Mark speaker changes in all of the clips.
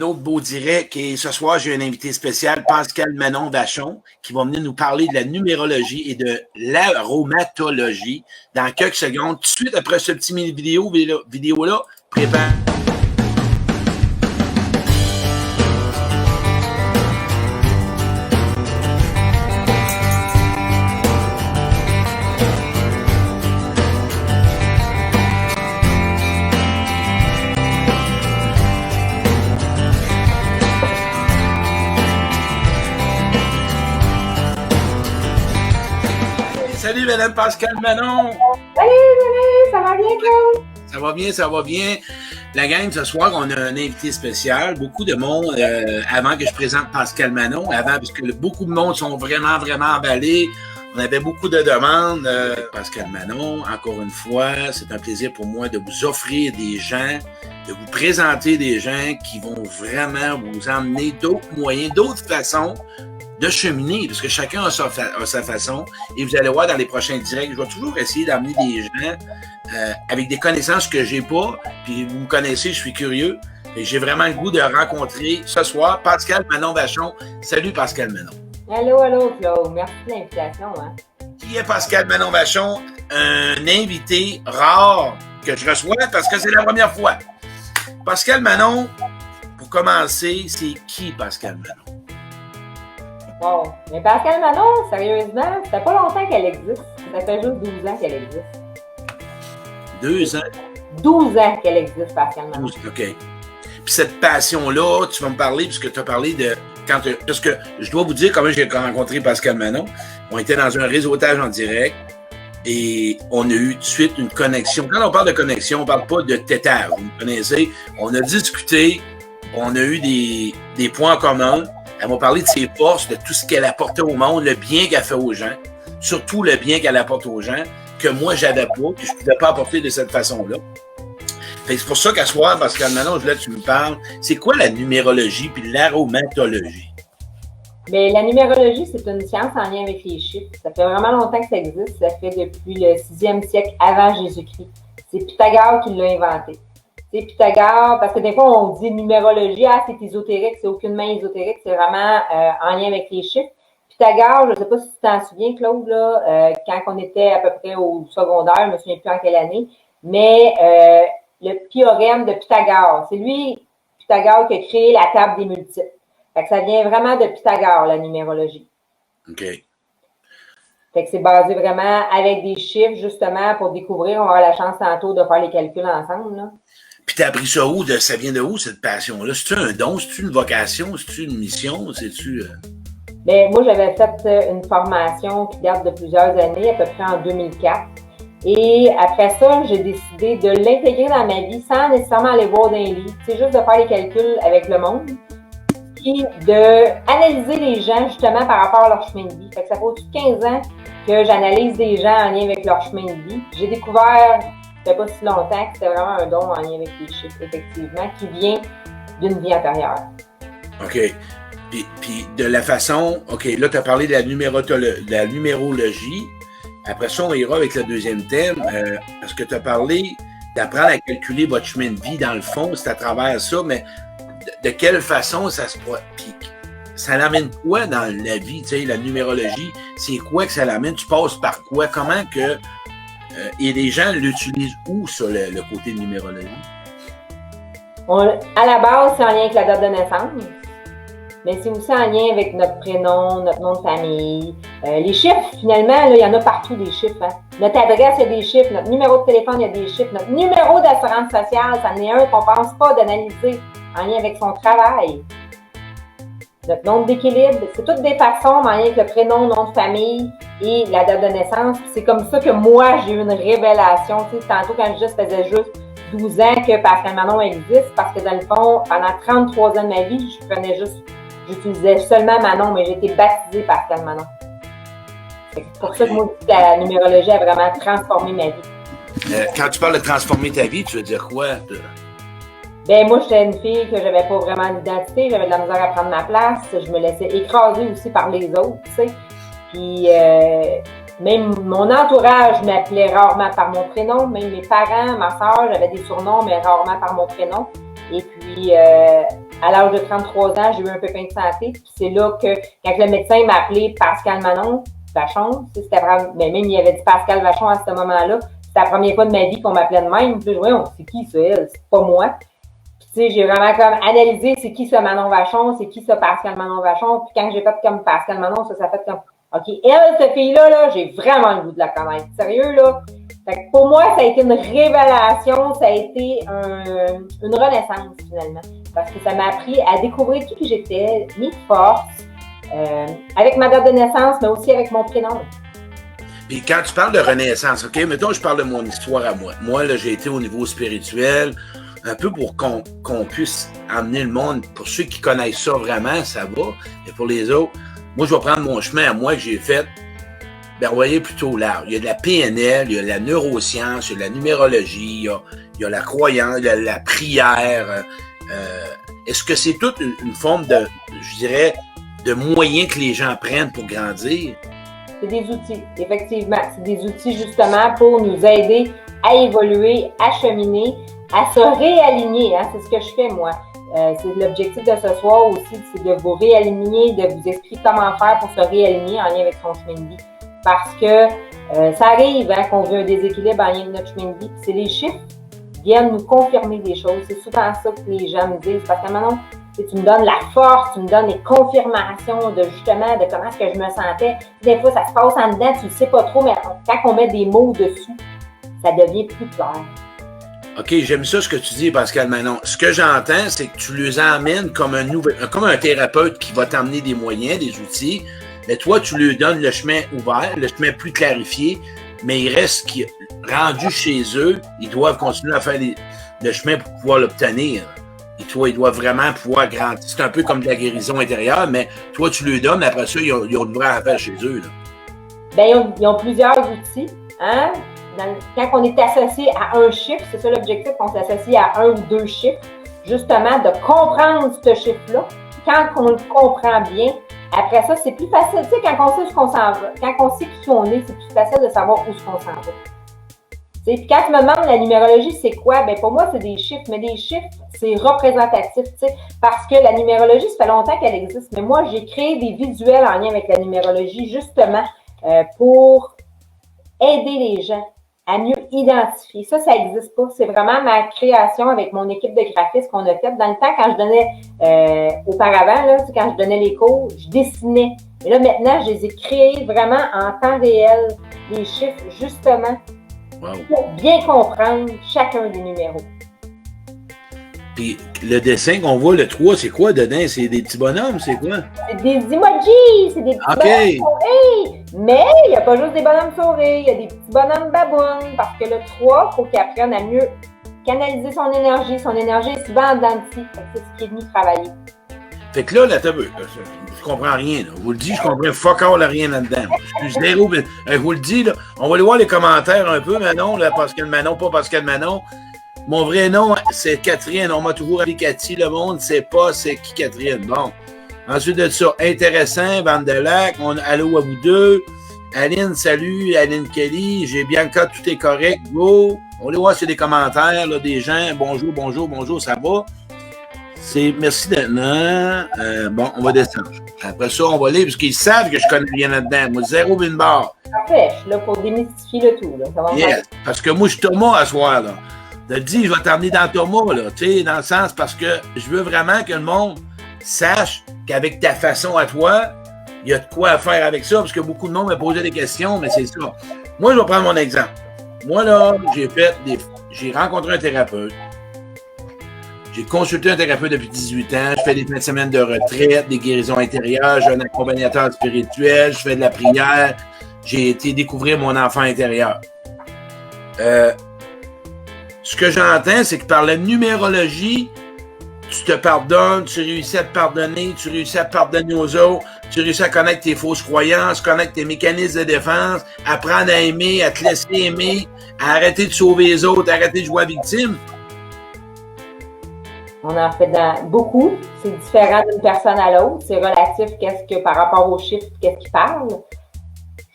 Speaker 1: autre beau direct et ce soir, j'ai un invité spécial, Pascal Manon-Vachon, qui va venir nous parler de la numérologie et de l'aromatologie dans quelques secondes. Tout de suite après ce petit vidéo-là, prépare. Salut, Madame Pascal Manon!
Speaker 2: Salut, ça va bien, Claude?
Speaker 1: Ça va bien. La gang, ce soir, on a un invité spécial. Beaucoup de monde, avant que je présente Pascal Manon, parce que beaucoup de monde sont vraiment emballés. On avait beaucoup de demandes. Pascal Manon, encore une fois, c'est un plaisir pour moi de vous offrir des gens, de vous présenter des gens qui vont vraiment vous emmener d'autres moyens, d'autres façons de cheminer, parce que chacun a sa façon. Et vous allez voir dans les prochains directs, je vais toujours essayer d'amener des gens avec des connaissances que j'ai pas. Puis vous me connaissez, je suis curieux. Et j'ai vraiment le goût de rencontrer ce soir Pascal Manon-Vachon. Salut Pascal Manon.
Speaker 2: Allô, Claude. Merci de l'invitation. Hein.
Speaker 1: Qui est Pascal Manon-Vachon? Un invité rare que je reçois parce que c'est la première fois. Pascal Manon, pour commencer, c'est qui Pascal Manon?
Speaker 2: Bon, mais Pascal Manon, sérieusement, ça fait pas longtemps qu'elle existe. Ça fait juste 12 ans qu'elle existe.
Speaker 1: 2 ans?
Speaker 2: 12 ans qu'elle existe, Pascal Manon.
Speaker 1: OK. Puis cette passion-là, tu vas me parler, puisque tu as parlé de... Parce que je dois vous dire comment j'ai rencontré Pascal Manon. On était dans un réseautage en direct et on a eu tout de suite une connexion. Quand on parle de connexion, on ne parle pas de tétard. Vous me connaissez. On a discuté, on a eu des points en commun. Elle m'a parlé de ses forces, de tout ce qu'elle apportait au monde, le bien qu'elle fait aux gens, surtout le bien qu'elle apporte aux gens, que moi, j'avais pas, que je ne pouvais pas apporter de cette façon-là. Fait que c'est pour ça qu'à soir, Pascal Manon, je voulais que tu me parles, c'est quoi la numérologie puis l'aromatologie?
Speaker 2: Mais la numérologie, c'est une science en lien avec les chiffres. Ça fait vraiment longtemps que ça existe. Ça fait depuis le 6e siècle avant Jésus-Christ. C'est Pythagore qui l'a inventé. C'est Pythagore, parce que des fois, on dit numérologie, c'est ésotérique, c'est aucunement ésotérique, c'est vraiment en lien avec les chiffres. Pythagore, je ne sais pas si tu t'en souviens, Claude, là, quand on était à peu près au secondaire, je ne me souviens plus en quelle année, mais le théorème de Pythagore, c'est lui, Pythagore, qui a créé la table des multiples. Fait que ça vient vraiment de Pythagore, la numérologie.
Speaker 1: OK.
Speaker 2: Fait que c'est basé vraiment avec des chiffres, justement, pour découvrir, on va avoir la chance tantôt de faire les calculs ensemble, là.
Speaker 1: Puis t'as appris ça où? Ça vient de où, cette passion-là? C'est-tu un don? C'est-tu une vocation? C'est-tu une mission? C'est-tu...
Speaker 2: Bien, moi, j'avais fait une formation qui date de plusieurs années, à peu près en 2004. Et après ça, j'ai décidé de l'intégrer dans ma vie sans nécessairement aller voir dans les livres. C'est juste de faire les calculs avec le monde. Puis d'analyser les gens, justement, par rapport à leur chemin de vie. Fait que ça fait au-dessus de 15 ans que j'analyse des gens en lien avec leur chemin de vie. J'ai découvert... Ça fait pas si longtemps que c'était vraiment un don en lien avec les chiffres, effectivement, qui vient d'une vie antérieure. OK.
Speaker 1: Puis de la façon... OK, là, tu as parlé de la numérologie. Après ça, on ira avec le deuxième thème, parce que tu as parlé d'apprendre à calculer votre chemin de vie, dans le fond, c'est à travers ça, mais de quelle façon ça se... Puis ça l'amène quoi dans la vie, tu sais, la numérologie? C'est quoi que ça l'amène? Tu passes par quoi? Comment que... et les gens l'utilisent où, ça, le côté de numérologie?
Speaker 2: À la base, c'est en lien avec la date de naissance, mais c'est aussi en lien avec notre prénom, notre nom de famille. Les chiffres, finalement, là, il y en a partout des chiffres. Hein. Notre adresse, il y a des chiffres. Notre numéro de téléphone, il y a des chiffres. Notre numéro d'assurance sociale, ça en est un qu'on ne pense pas d'analyser en lien avec son travail. Notre nombre d'équilibre, c'est toutes des façons en lien avec le prénom, nom de famille et la date de naissance. C'est comme ça que moi, j'ai eu une révélation. Tu sais, tantôt, quand je faisais juste 12 ans que Pascal Manon existe, parce que dans le fond, pendant 33 ans de ma vie, j'utilisais seulement Manon, mais j'ai été baptisée Pascal Manon. C'est pour ça que moi, la numérologie a vraiment transformé ma vie.
Speaker 1: Quand tu parles de transformer ta vie, tu veux dire quoi?
Speaker 2: Ben moi, j'étais une fille que j'avais pas vraiment d'identité, j'avais de la misère à prendre ma place, je me laissais écraser aussi par les autres, tu sais. Puis même mon entourage m'appelait rarement par mon prénom, même mes parents, ma soeur, j'avais des surnoms, mais rarement par mon prénom. Et puis à l'âge de 33 ans, j'ai eu un pépin de santé. Puis c'est là que, quand le médecin m'a appelé Pascal Manon Vachon, c'était vraiment, même il avait dit Pascal Vachon à ce moment-là, c'était la première fois de ma vie qu'on m'appelait de même. Puis je c'est qui ça, elle? C'est pas moi. Puis tu sais, j'ai vraiment comme analysé c'est qui ça Manon Vachon, c'est qui ça Pascal Manon Vachon. Puis quand j'ai fait comme Pascal Manon, ça fait comme OK, elle, cette fille-là, là, j'ai vraiment le goût de la connaître. Sérieux, là. Fait que pour moi, ça a été une révélation, ça a été une renaissance, finalement. Parce que ça m'a appris à découvrir qui j'étais, mes forces, avec ma date de naissance, mais aussi avec mon prénom.
Speaker 1: Puis quand tu parles de renaissance, OK, mettons, je parle de mon histoire à moi. Moi, là, j'ai été au niveau spirituel, un peu pour qu'on puisse amener le monde. Pour ceux qui connaissent ça vraiment, ça va. Et pour les autres, moi, je vais prendre mon chemin à moi que j'ai fait. Ben, vous voyez, plutôt large. Il y a de la PNL, il y a de la neuroscience, il y a de la numérologie, il y a la croyance, il y a la prière. Est-ce que c'est toute une forme de, je dirais, de moyens que les gens prennent pour grandir?
Speaker 2: C'est des outils, effectivement. C'est des outils, justement, pour nous aider à évoluer, à cheminer, à se réaligner. Hein? C'est ce que je fais, moi. C'est l'objectif de ce soir aussi, c'est de vous réaligner, de vous expliquer comment faire pour se réaligner en lien avec son chemin de vie. Parce que ça arrive hein, qu'on veut un déséquilibre en lien avec notre chemin de vie. C'est les chiffres qui viennent nous confirmer des choses. C'est souvent ça que les gens me disent. Parce que maintenant, tu me donnes la force, tu me donnes les confirmations de justement de comment est-ce que je me sentais. Des fois, ça se passe en dedans, tu ne sais pas trop, mais quand on met des mots dessus, ça devient plus clair.
Speaker 1: OK, j'aime ça ce que tu dis, Pascal Manon. Ce que j'entends, c'est que tu les emmènes comme un thérapeute qui va t'amener des moyens, des outils, mais toi, tu lui donnes le chemin ouvert, le chemin plus clarifié, mais il reste qui rendu chez eux, ils doivent continuer à faire le chemin pour pouvoir l'obtenir. Et toi, ils doivent vraiment pouvoir grandir. C'est un peu comme de la guérison intérieure, mais toi, tu lui donnes, après ça, ils ont de vraies affaires chez eux. Là.
Speaker 2: Bien, ils ont plusieurs outils, hein? Quand on est associé à un chiffre, c'est ça l'objectif, qu'on s'associe à un ou deux chiffres, justement, de comprendre ce chiffre-là. Quand on le comprend bien, après ça, c'est plus facile. Tu sais, quand on sait où on s'en va, quand on sait qui on est, c'est plus facile de savoir où on s'en va. Puis quand tu me demandes la numérologie, c'est quoi? Ben pour moi, c'est des chiffres, mais des chiffres, c'est représentatif, tu sais, parce que la numérologie, ça fait longtemps qu'elle existe, mais moi, j'ai créé des visuels en lien avec la numérologie, justement, pour aider les gens à mieux identifier. Ça n'existe pas. C'est vraiment ma création avec mon équipe de graphistes qu'on a faite. Dans le temps, quand je donnais, auparavant, là, quand je donnais les cours, je dessinais. Mais là, maintenant, je les ai créés vraiment en temps réel, les chiffres, justement, pour bien comprendre chacun des numéros.
Speaker 1: Puis le dessin qu'on voit, le 3, c'est quoi dedans? C'est des petits bonhommes, c'est quoi?
Speaker 2: C'est des emojis, c'est des petits bonhommes souris. Mais il n'y a pas juste des bonhommes souris, il y a des petits bonhommes babounes. Parce que le 3, il faut qu'il apprenne à mieux canaliser son énergie. Son énergie est souvent en dents de scie. C'est ce qui est venu travailler.
Speaker 1: Fait que là, je comprends rien. Là. Je vous le dis, je comprends fuck all rien là-dedans. Je suis zéro. Je vous le dis, là, on va aller voir les commentaires un peu, Manon, là, Pascal Manon, pas Pascal Manon. Mon vrai nom, c'est Catherine. On m'a toujours appelé Cathy. Le monde ne sait pas c'est qui Catherine. Bon. Ensuite de ça, intéressant, Bande de Lac. Allô à vous deux. Aline, salut. Aline Kelly. J'ai bien le cas, tout est correct. Go. On va aller voir s'il y a des commentaires là, des gens. Bonjour, bonjour, bonjour, ça va? Merci d'être là. Bon, on va descendre. Après ça, on va lire parce qu'ils savent que je connais rien là-dedans. Moi, zéro bin bar.
Speaker 2: Parfait. Je suis là pour démystifier le tout. Là. Ça va
Speaker 1: yes. Parce que moi, je suis Thomas à soir, là. Je te dis, je vais t'emmener dans Thomas, là, tu sais, dans le sens parce que je veux vraiment que le monde sache qu'avec ta façon à toi, il y a de quoi faire avec ça, parce que beaucoup de monde m'a posé des questions, mais c'est ça. Moi, je vais prendre mon exemple. Moi, là, j'ai rencontré un thérapeute. J'ai consulté un thérapeute depuis 18 ans. Je fais des fins de semaine de retraite, des guérisons intérieures. J'ai un accompagnateur spirituel. Je fais de la prière. J'ai été découvrir mon enfant intérieur. Ce que j'entends, c'est que par la numérologie, tu te pardonnes, tu réussis à te pardonner, tu réussis à pardonner aux autres, tu réussis à connaître tes fausses croyances, connaître tes mécanismes de défense, apprendre à aimer, à te laisser aimer, à arrêter de sauver les autres, à arrêter de jouer à victime.
Speaker 2: On en fait beaucoup. C'est différent d'une personne à l'autre. C'est relatif par rapport aux chiffres, qu'est-ce qu'ils parlent.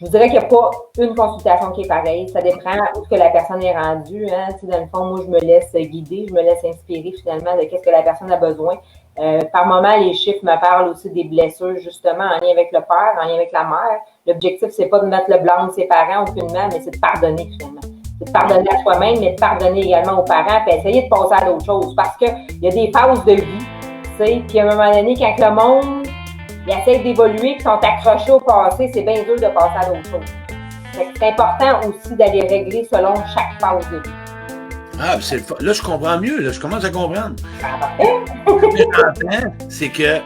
Speaker 2: Je vous dirais qu'il n'y a pas une consultation qui est pareille. Ça dépend où que la personne est rendue. Hein. Dans le fond, moi, je me laisse guider, je me laisse inspirer finalement de qu'est-ce que la personne a besoin. Par moment, les chiffres me parlent aussi des blessures, justement, en lien avec le père, en lien avec la mère. L'objectif, c'est pas de mettre le blanc de ses parents aucunement, mais c'est de pardonner finalement. C'est de pardonner à soi-même, mais de pardonner également aux parents, puis essayer de passer à d'autres choses. Parce qu'il y a des phases de vie, tu sais, puis à un moment donné, quand le monde ils essaient d'évoluer, qui sont accrochés au passé, c'est bien dur de passer à d'autres choses. C'est important aussi d'aller régler selon chaque phase de vie.
Speaker 1: Ah, là, je comprends mieux. Là, je commence à comprendre.
Speaker 2: Ce
Speaker 1: que j'entends, c'est que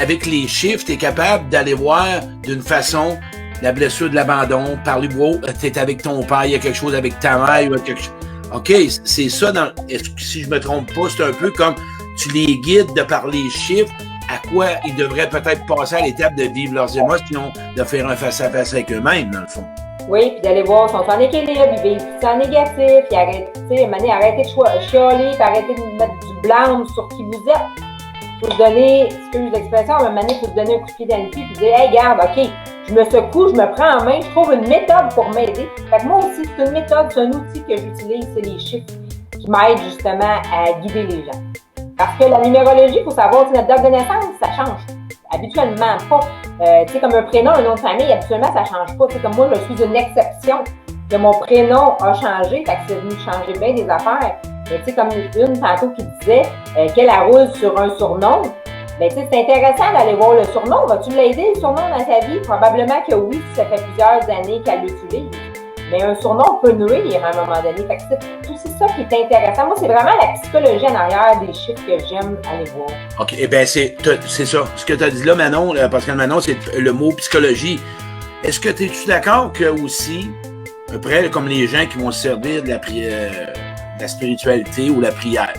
Speaker 1: avec les chiffres, tu es capable d'aller voir d'une façon la blessure de l'abandon, parler, tu es avec ton père, il y a quelque chose avec ta mère, il y a quelque chose. OK, c'est ça. Si je me trompe pas, c'est un peu comme tu les guides de par les chiffres, à quoi ils devraient peut-être passer à l'étape de vivre leurs émotions, de faire un face-à-face avec eux-mêmes, dans le fond.
Speaker 2: Oui, puis d'aller voir si on est en équilibre, ils vivent en négatif, puis arrêtez de chialer, puis arrêtez de mettre du blâme sur qui vous êtes. Il faut se donner, excuse l'expression, à un moment donné, il faut se donner un coup de pied dans le cul, puis dire, hey, regarde, OK, je me secoue, je me prends en main, je trouve une méthode pour m'aider. Fait que moi aussi, c'est une méthode, c'est un outil que j'utilise, c'est les chiffres qui m'aident justement à guider les gens. Parce que la numérologie, il faut savoir, notre date de naissance, ça change. Habituellement pas. Tu sais, comme un prénom, un nom de famille, habituellement, ça change pas. Tu sais, comme moi, je suis une exception. Que mon prénom a changé, fait que c'est venu changer bien des affaires. Mais tu sais, comme une tantôt qui disait qu'elle roule sur un surnom, ben tu sais, c'est intéressant d'aller voir le surnom. Vas-tu l'aider, le surnom, dans ta vie? Probablement que oui, si ça fait plusieurs années qu'elle l'utilise. Mais un surnom peut nuire à un moment donné. Fait que c'est aussi ça qui est intéressant. Moi, c'est vraiment la psychologie en arrière des chiffres que j'aime aller voir.
Speaker 1: OK, eh bien, c'est ça. Ce que tu as dit là, Manon, parce que Manon, c'est le mot psychologie. Est-ce que tu es d'accord que aussi, après, comme les gens qui vont se servir de la spiritualité ou la prière,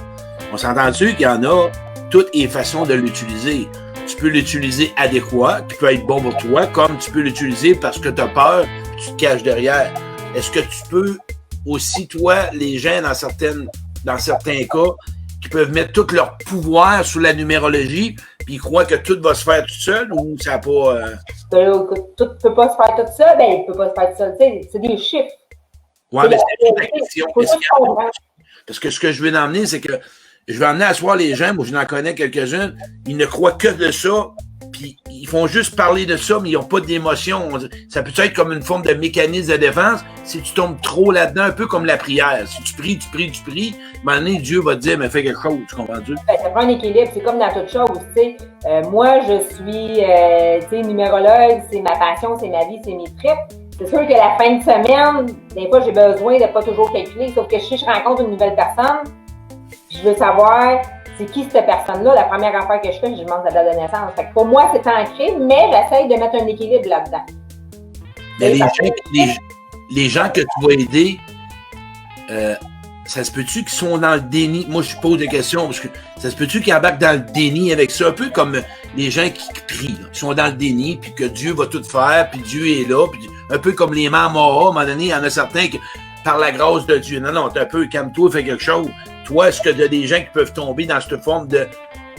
Speaker 1: on s'entend-tu qu'il y en a toutes les façons de l'utiliser? Tu peux l'utiliser adéquat, qui peut être bon pour toi, comme tu peux l'utiliser parce que tu as peur, tu te caches derrière. Est-ce que tu peux aussi, toi, les gens, dans certains cas, qui peuvent mettre tout leur pouvoir sous la numérologie, puis ils croient que tout va se faire tout seul, ou ça n'a pas...
Speaker 2: Tout ne peut pas se faire tout seul, ben il ne peut pas se faire tout seul. C'est des chiffres.
Speaker 1: Oui, mais c'est la question. Parce que ce que je veux emmener, c'est que je vais emmener à soir les gens, moi je n'en connais quelques-unes, ils ne croient que de ça, puis ils font juste parler de ça, mais ils n'ont pas d'émotion. Ça peut être comme une forme de mécanisme de défense si tu tombes trop là-dedans, un peu comme la prière. Si tu pries, à un moment donné, Dieu va te dire, mais fais quelque chose, tu comprends-tu?
Speaker 2: Ben, ça prend un équilibre, c'est comme dans toute chose, tu sais. Moi, je suis, numérologue, c'est ma passion, c'est ma vie, c'est mes tripes. C'est sûr que la fin de semaine, des fois, j'ai besoin de ne pas toujours calculer, sauf que si je rencontre une nouvelle personne, je veux savoir c'est qui cette personne-là. La première affaire que je fais, je demande sa date de naissance. Fait que pour moi, c'est ancré, mais j'essaye de mettre un équilibre là-dedans.
Speaker 1: Mais les gens que tu vas aider, ça se peut-tu qu'ils sont dans le déni? Moi, je pose des questions parce que ça se peut-tu qu'ils embarquent dans le déni avec ça? Un peu comme les gens qui prient, là. Ils sont dans le déni, puis que Dieu va tout faire, puis Dieu est là, puis un peu comme les Mamara, à un moment donné, il y en a certains qui, par la grâce de Dieu, non, t'es un peu, calme-toi, fais quelque chose. Toi, est-ce qu'il y a des gens qui peuvent tomber dans cette forme de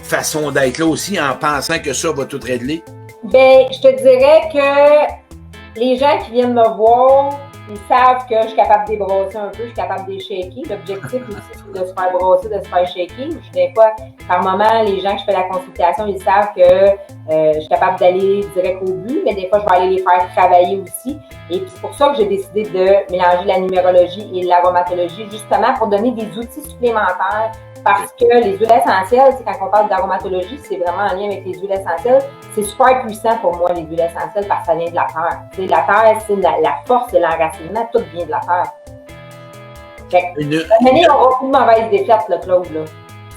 Speaker 1: façon d'être-là aussi en pensant que ça va tout régler?
Speaker 2: Ben, je te dirais que les gens qui viennent me voir, ils savent que je suis capable de débrosser un peu, je suis capable de les shaker. L'objectif aussi, c'est de se faire brosser, de se faire shaker. Des fois, par moment, les gens que je fais la consultation, ils savent que je suis capable d'aller direct au but, mais des fois, je vais aller les faire travailler aussi. Et puis, c'est pour ça que j'ai décidé de mélanger la numérologie et l'aromatologie, justement pour donner des outils supplémentaires. Parce que les huiles essentielles, quand on parle d'aromatologie, c'est vraiment en lien avec les huiles essentielles. C'est super puissant pour moi, les huiles essentielles, parce que ça vient de la terre. T'sais, la terre, c'est la force et l'enracinement, tout vient de la terre. Fait que, on aura plus de mauvaises défaites, là, Claude. Là.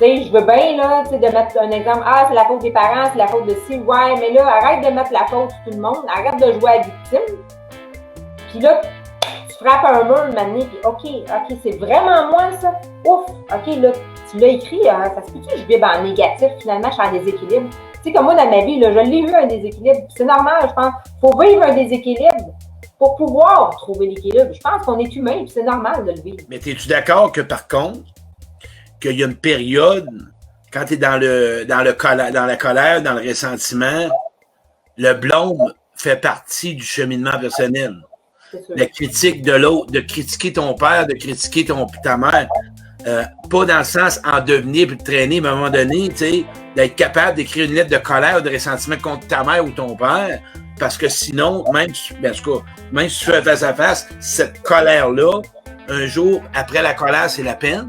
Speaker 2: Je veux bien là, de mettre un exemple. Ah, c'est la faute des parents, c'est la faute de ci. Ouais, mais là, arrête de mettre la faute sur tout le monde. Arrête de jouer à la victime. Puis là, tu frappes un mur une année, puis OK, c'est vraiment moi, ça. Ouf, OK, là, tu l'as écrit, ça se peut-tu que je vibre en négatif, finalement, je suis en déséquilibre. Tu sais, comme moi, dans ma vie, là, je l'ai eu un déséquilibre. C'est normal, je pense. Il faut vivre un déséquilibre pour pouvoir trouver l'équilibre. Je pense qu'on est humain, puis c'est normal de le vivre.
Speaker 1: Mais es-tu d'accord que, par contre, qu'il y a une période, quand tu es dans la colère, dans le ressentiment, le blâme fait partie du cheminement personnel. La critique de l'autre, de critiquer ton père, de critiquer ta mère, pas dans le sens en devenir puis de traîner, mais à un moment donné, tu sais, d'être capable d'écrire une lettre de colère ou de ressentiment contre ta mère ou ton père, parce que sinon, même si tu fais face à face, cette colère-là, un jour, après la colère, c'est la peine.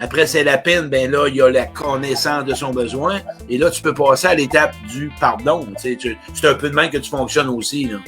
Speaker 1: Après, c'est la peine, ben là, il y a la connaissance de son besoin. Et là, tu peux passer à l'étape du pardon. C'est un peu de même que tu fonctionnes aussi. Là.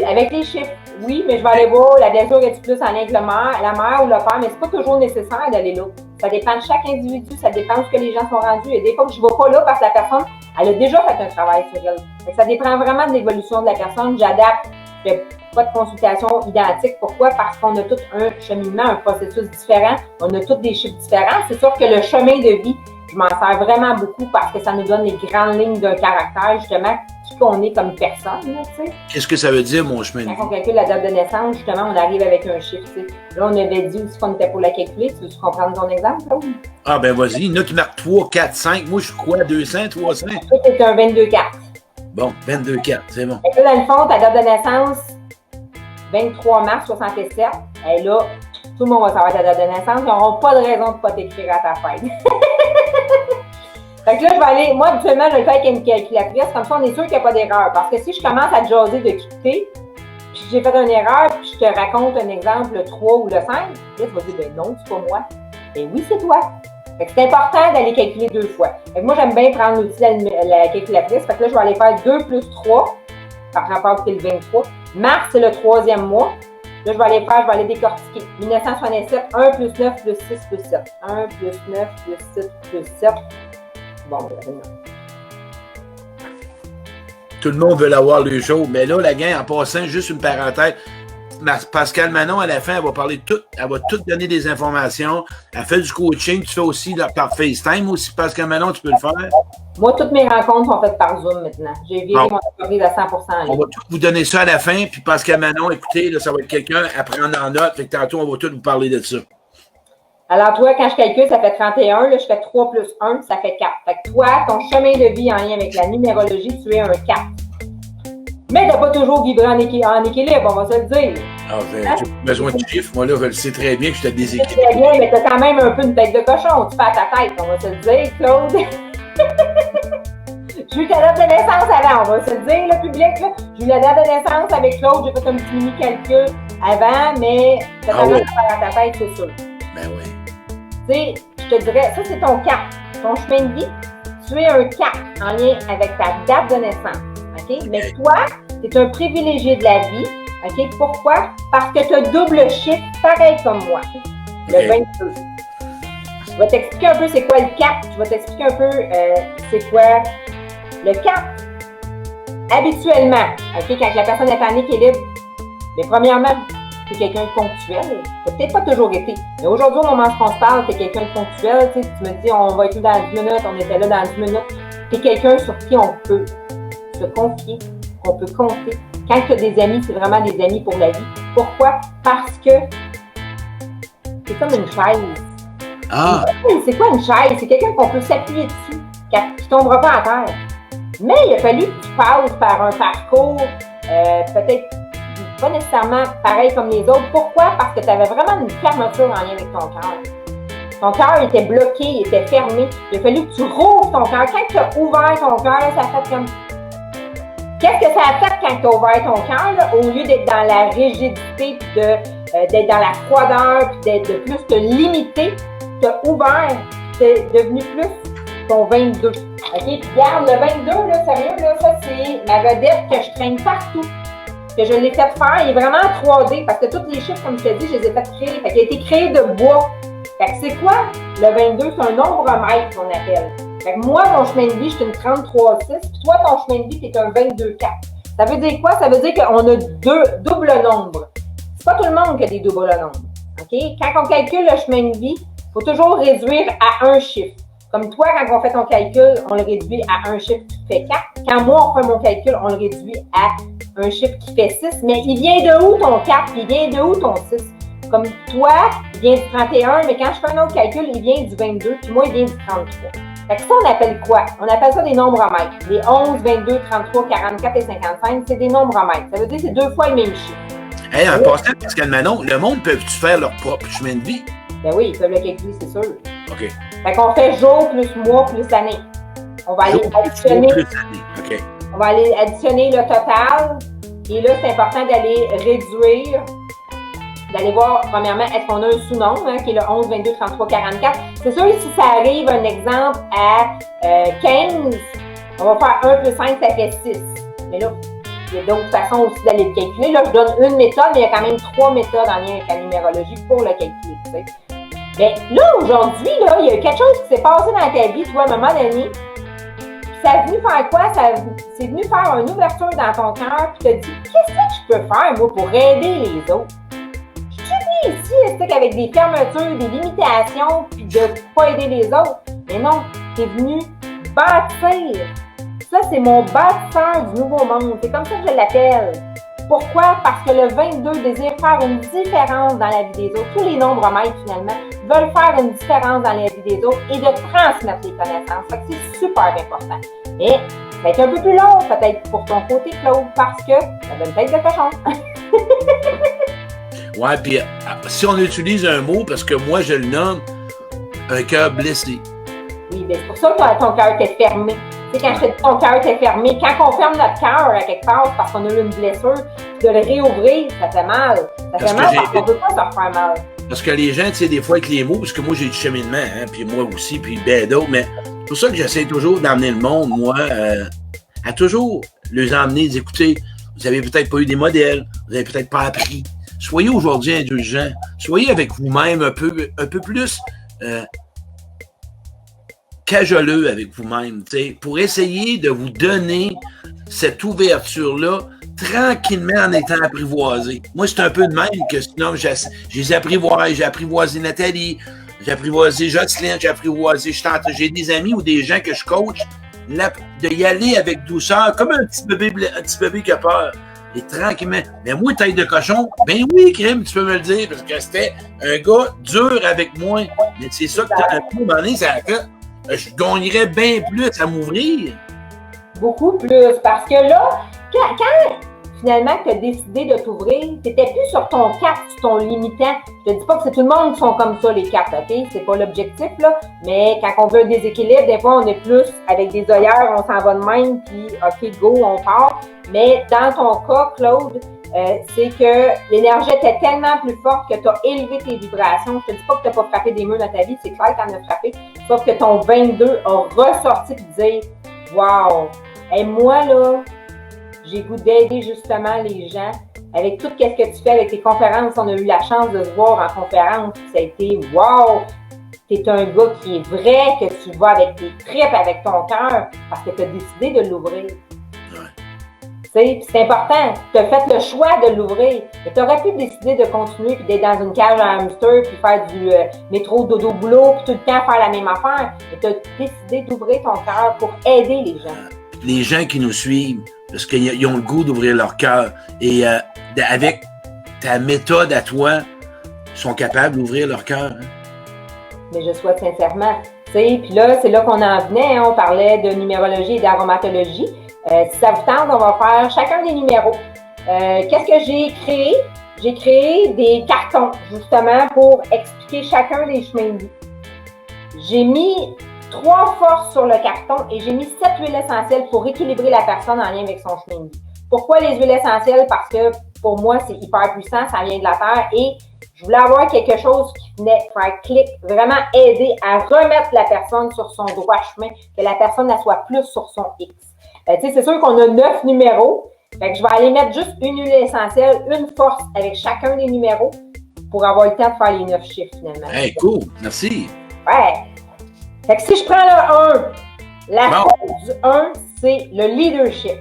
Speaker 2: Avec les chiffres, oui, mais je vais aller voir la blessure est plus en lien avec la mère ou le père, mais c'est pas toujours nécessaire d'aller là. Ça dépend de chaque individu, ça dépend de ce que les gens sont rendus. Et des fois que je ne vais pas là parce que la personne, elle a déjà fait un travail sur elle. Donc, ça dépend vraiment de l'évolution de la personne. J'adapte. Je fais pas de consultation identique. Pourquoi? Parce qu'on a tout un cheminement, un processus différent. On a tous des chiffres différents. C'est sûr que le chemin de vie, je m'en sers vraiment beaucoup parce que ça nous donne les grandes lignes d'un caractère, justement, qui qu'on est comme personne. Tu sais.
Speaker 1: Qu'est-ce que ça veut dire, mon chemin de vie?
Speaker 2: Quand on calcule la date de naissance, justement, on arrive avec un chiffre. Tu sais. Là, on avait dit aussi qu'on était pour la calculer. Tu veux comprendre ton exemple, là?
Speaker 1: Ah, ben vas-y. Il y en a qui marquent 3, 4, 5. Moi, je suis quoi? 200, 300?
Speaker 2: Toi, c'est un 22-4.
Speaker 1: Bon, 22-4, c'est bon.
Speaker 2: Et là, dans le fond, ta date de naissance, 23 mars 67, et là, tout le monde va savoir ta date de naissance. Ils n'auront pas de raison de ne pas t'écrire à ta fête. Fait que là, je vais aller, moi, habituellement, je vais le faire avec une calculatrice, comme ça, on est sûr qu'il n'y a pas d'erreur. Parce que si je commence à te jaser de quitter, puis j'ai fait une erreur, puis je te raconte un exemple, le 3 ou le 5, là, tu vas dire, ben non, c'est pas moi. Ben oui, c'est toi. Fait que c'est important d'aller calculer 2 fois. Fait que moi, j'aime bien prendre l'outil de la calculatrice. Fait que là, je vais aller faire 2 plus 3, par rapport au 23. Mars, c'est le 3e mois. Là, je vais aller décortiquer. 1967, 1 plus 9 plus 6 plus 7. 1 plus 9 plus 6 plus 7. Bon,
Speaker 1: tout le monde veut l'avoir le jour. Mais là, la gang, en passant, juste une parenthèse, Pascal Manon, à la fin, elle va parler tout, elle va tout donner des informations. Elle fait du coaching. Tu fais aussi par FaceTime aussi, Pascal Manon, tu peux le faire?
Speaker 2: Moi, toutes mes rencontres sont faites par Zoom maintenant. J'ai viré mon entreprise à 100% en ligne.
Speaker 1: On va tout vous donner ça à la fin. Puis Pascal Manon, écoutez, là, ça va être quelqu'un à prendre en note. Fait que tantôt, on va tout vous parler de ça.
Speaker 2: Alors, toi, quand je calcule, ça fait 31. Là, je fais 3 plus 1, ça fait 4. Fait que toi, ton chemin de vie en lien avec la numérologie, tu es un 4. Mais tu n'as pas toujours vibré en équilibre, on va se le dire.
Speaker 1: Ah, j'ai besoin de chiffres. Moi, là, je le sais très bien que je te déséquilibre.
Speaker 2: Très bien, mais tu as quand même un peu une tête de cochon. Tu fais à ta tête, on va se le dire, Claude. J'ai eu ta date de naissance avant, on va se le dire, le public. Là. J'ai eu la date de naissance avec Claude, j'ai fait un petit mini-calcul avant, mais tu as tendance à faire à ta tête, c'est sûr.
Speaker 1: Ben oui.
Speaker 2: Tu sais, je te dirais, ça c'est ton 4. Ton chemin de vie, tu es un 4 en lien avec ta date de naissance. OK? Mais toi, tu es un privilégié de la vie. OK? Pourquoi? Parce que tu as double chiffre, pareil comme moi. Le 22. Je vais t'expliquer un peu c'est quoi le 4. Je vais t'expliquer un peu c'est quoi le 4. Habituellement, OK, quand la personne est en équilibre, bien, premièrement, c'est quelqu'un de ponctuel. Tu n'as peut-être pas toujours été. Mais aujourd'hui, au moment où on se parle, tu es quelqu'un de ponctuel. Tu me dis, on va être là dans 10 minutes, on était là dans 10 minutes. Tu es quelqu'un sur qui on peut se confier, qu'on peut compter. Quand tu as des amis, c'est vraiment des amis pour la vie. Pourquoi? Parce que c'est comme une chaise.
Speaker 1: Ah!
Speaker 2: C'est quoi une chaise? C'est quelqu'un qu'on peut s'appuyer dessus, qui ne tombera pas à terre. Mais il a fallu que tu passes par un parcours peut-être pas nécessairement pareil comme les autres. Pourquoi? Parce que tu avais vraiment une fermeture en lien avec ton cœur. Ton cœur était bloqué, il était fermé. Il a fallu que tu rouvres ton cœur. Quand tu as ouvert ton cœur, ça a fait comme... Qu'est-ce que ça a fait quand tu as ouvert ton cœur? Au lieu d'être dans la rigidité, d'être dans la froideur, puis d'être de plus te limiter, tu as ouvert, c'est devenu plus ton 22. OK? Puis regarde, le 22, là, sérieux, là, ça, c'est ma vedette que je traîne partout. Que je l'ai fait faire, il est vraiment en 3D, parce que tous les chiffres, comme je te dis, je les ai fait créer. Fait qu'il a été créé de bois. Fait que c'est quoi? Le 22, c'est un nombre-mètre qu'on appelle. Fait que moi, mon chemin de vie, je suis une 33,6, puis toi, ton chemin de vie, t'es un 22,4. Ça veut dire quoi? Ça veut dire qu'on a deux doubles nombres. C'est pas tout le monde qui a des doubles nombres. OK? Quand on calcule le chemin de vie, il faut toujours réduire à un chiffre. Comme toi, quand on fait ton calcul, on le réduit à un chiffre qui fait 4. Quand moi, on fait mon calcul, on le réduit à un chiffre qui fait 6. Mais il vient de où ton 4? Il vient de où ton 6? Comme toi, il vient du 31, mais quand je fais un autre calcul, il vient du 22, puis moi, il vient du 33. Fait que ça, on appelle quoi? On appelle ça des nombromètres. Les 11, 22, 33, 44 et 55, c'est des nombromètres. Ça veut dire que c'est 2 fois le même chiffre.
Speaker 1: Hey, en passant, Pascal Manon, le monde peut-tu faire leur propre chemin de vie?
Speaker 2: Ben oui, ils peuvent le calculer, c'est sûr.
Speaker 1: OK.
Speaker 2: Fait qu'on fait jour plus mois plus année. On va aller additionner.
Speaker 1: OK.
Speaker 2: On va aller additionner le total. Et là, c'est important d'aller réduire, d'aller voir, premièrement, est-ce qu'on a un sous-nombre, qui est le 11, 22, 33, 44. C'est sûr, si ça arrive, un exemple, à 15, on va faire 1 plus 5, ça fait 6. Mais là, il y a d'autres façons aussi d'aller le calculer. Là, je donne une méthode, mais il y a quand même 3 méthodes en lien avec la numérologie pour le calculer. Tu sais. Mais là, aujourd'hui, là, il y a quelque chose qui s'est passé dans ta vie, toi, à un moment donné. Ça a venu faire quoi? C'est venu faire une ouverture dans ton cœur, puis te dit, qu'est-ce que je peux faire, moi, pour aider les autres? Je suis venue ici, avec des fermetures, des limitations, puis de ne pas aider les autres. Mais non, tu es venu bâtir. Ça, c'est mon bâtisseur du nouveau monde. C'est comme ça que je l'appelle. Pourquoi? Parce que le 22 désire faire une différence dans la vie des autres. Tous les nombromètres, finalement, veulent faire une différence dans la vie des autres et de transmettre les connaissances. Fait que c'est super important. Et ça va être un peu plus long, peut-être, pour ton côté, Claude, parce que ça donne peut-être de cochon.
Speaker 1: Ouais, puis si on utilise un mot, parce que moi, je le nomme un cœur blessé.
Speaker 2: Oui, bien, c'est pour ça que ton cœur était fermé. Tu sais, quand je te dis ton cœur était fermé, quand on ferme notre cœur à quelque part parce qu'on a eu une blessure, de le réouvrir, ça fait mal. Ça fait mal parce qu'on ne peut pas se faire mal.
Speaker 1: Parce que les gens, tu sais, des fois avec les mots, parce que moi j'ai du cheminement, hein, puis moi aussi, puis ben d'autres, mais c'est pour ça que j'essaie toujours d'emmener le monde, moi, à toujours les emmener, d'écouter, vous avez peut-être pas eu des modèles, vous avez peut-être pas appris. Soyez aujourd'hui indulgents, soyez avec vous-même un peu plus cajoleux avec vous-même, pour essayer de vous donner cette ouverture-là tranquillement en étant apprivoisé. Moi, c'est un peu de même que sinon, je les apprivoise. J'ai apprivoisé Nathalie, j'ai apprivoisé Jocelyn, j'ai apprivoisé, j'ai des amis ou des gens que je coach, de y aller avec douceur, comme un petit bébé qui a peur. Et tranquillement. Mais moi, tête de cochon, ben oui, Crime, tu peux me le dire, parce que c'était un gars dur avec moi. Mais c'est ça que tu as un moment donné, ça a fait. Je gagnerais bien plus à m'ouvrir.
Speaker 2: Beaucoup plus. Parce que là, quand finalement tu as décidé de t'ouvrir, tu n'étais plus sur ton 4, sur ton limitant. Je te dis pas que c'est tout le monde qui sont comme ça, les 4, OK? C'est pas l'objectif, là. Mais quand on veut un déséquilibre, des fois, on est plus avec des œillères, on s'en va de même, puis OK, go, on part. Mais dans ton cas, Claude, c'est que l'énergie était tellement plus forte que tu as élevé tes vibrations. Je te dis pas que tu n'as pas frappé des murs dans ta vie, c'est clair que tu en as frappé. Sauf que ton 22 a ressorti et dire « Wow! Et moi, là, j'ai goût d'aider justement les gens. Avec tout ce que tu fais avec tes conférences, on a eu la chance de se voir en conférence. Ça a été « Wow! T'es un gars qui est vrai, que tu vas avec tes tripes, avec ton cœur, parce que tu as décidé de l'ouvrir. » C'est important. Tu as fait le choix de l'ouvrir. Tu aurais pu décider de continuer puis d'être dans une cage à hamster puis faire du métro, dodo, boulot puis tout le temps faire la même affaire. Mais tu as décidé d'ouvrir ton cœur pour aider les gens.
Speaker 1: Les gens qui nous suivent, parce qu'ils ont le goût d'ouvrir leur cœur et avec ta méthode à toi, ils sont capables d'ouvrir leur cœur. Hein? Mais
Speaker 2: je souhaite sincèrement. Puis là, c'est là qu'on en venait. Hein? On parlait de numérologie et d'aromatologie. Si ça vous tente, on va faire chacun des numéros. Qu'est-ce que j'ai créé? J'ai créé des cartons, justement, pour expliquer chacun des chemins de vie. J'ai mis 3 forces sur le carton et j'ai mis 7 huiles essentielles pour équilibrer la personne en lien avec son chemin de vie. Pourquoi les huiles essentielles? Parce que pour moi, c'est hyper puissant, ça vient de la terre et je voulais avoir quelque chose qui venait faire clic, vraiment aider à remettre la personne sur son droit chemin, que la personne elle soit plus sur son X. C'est sûr qu'on a 9 numéros. Fait que je vais aller mettre juste une huile essentielle, une force avec chacun des numéros pour avoir le temps de faire les 9 chiffres finalement.
Speaker 1: Hey, cool. Merci.
Speaker 2: Ouais. Fait que si je prends le 1, la force du 1, c'est le leadership.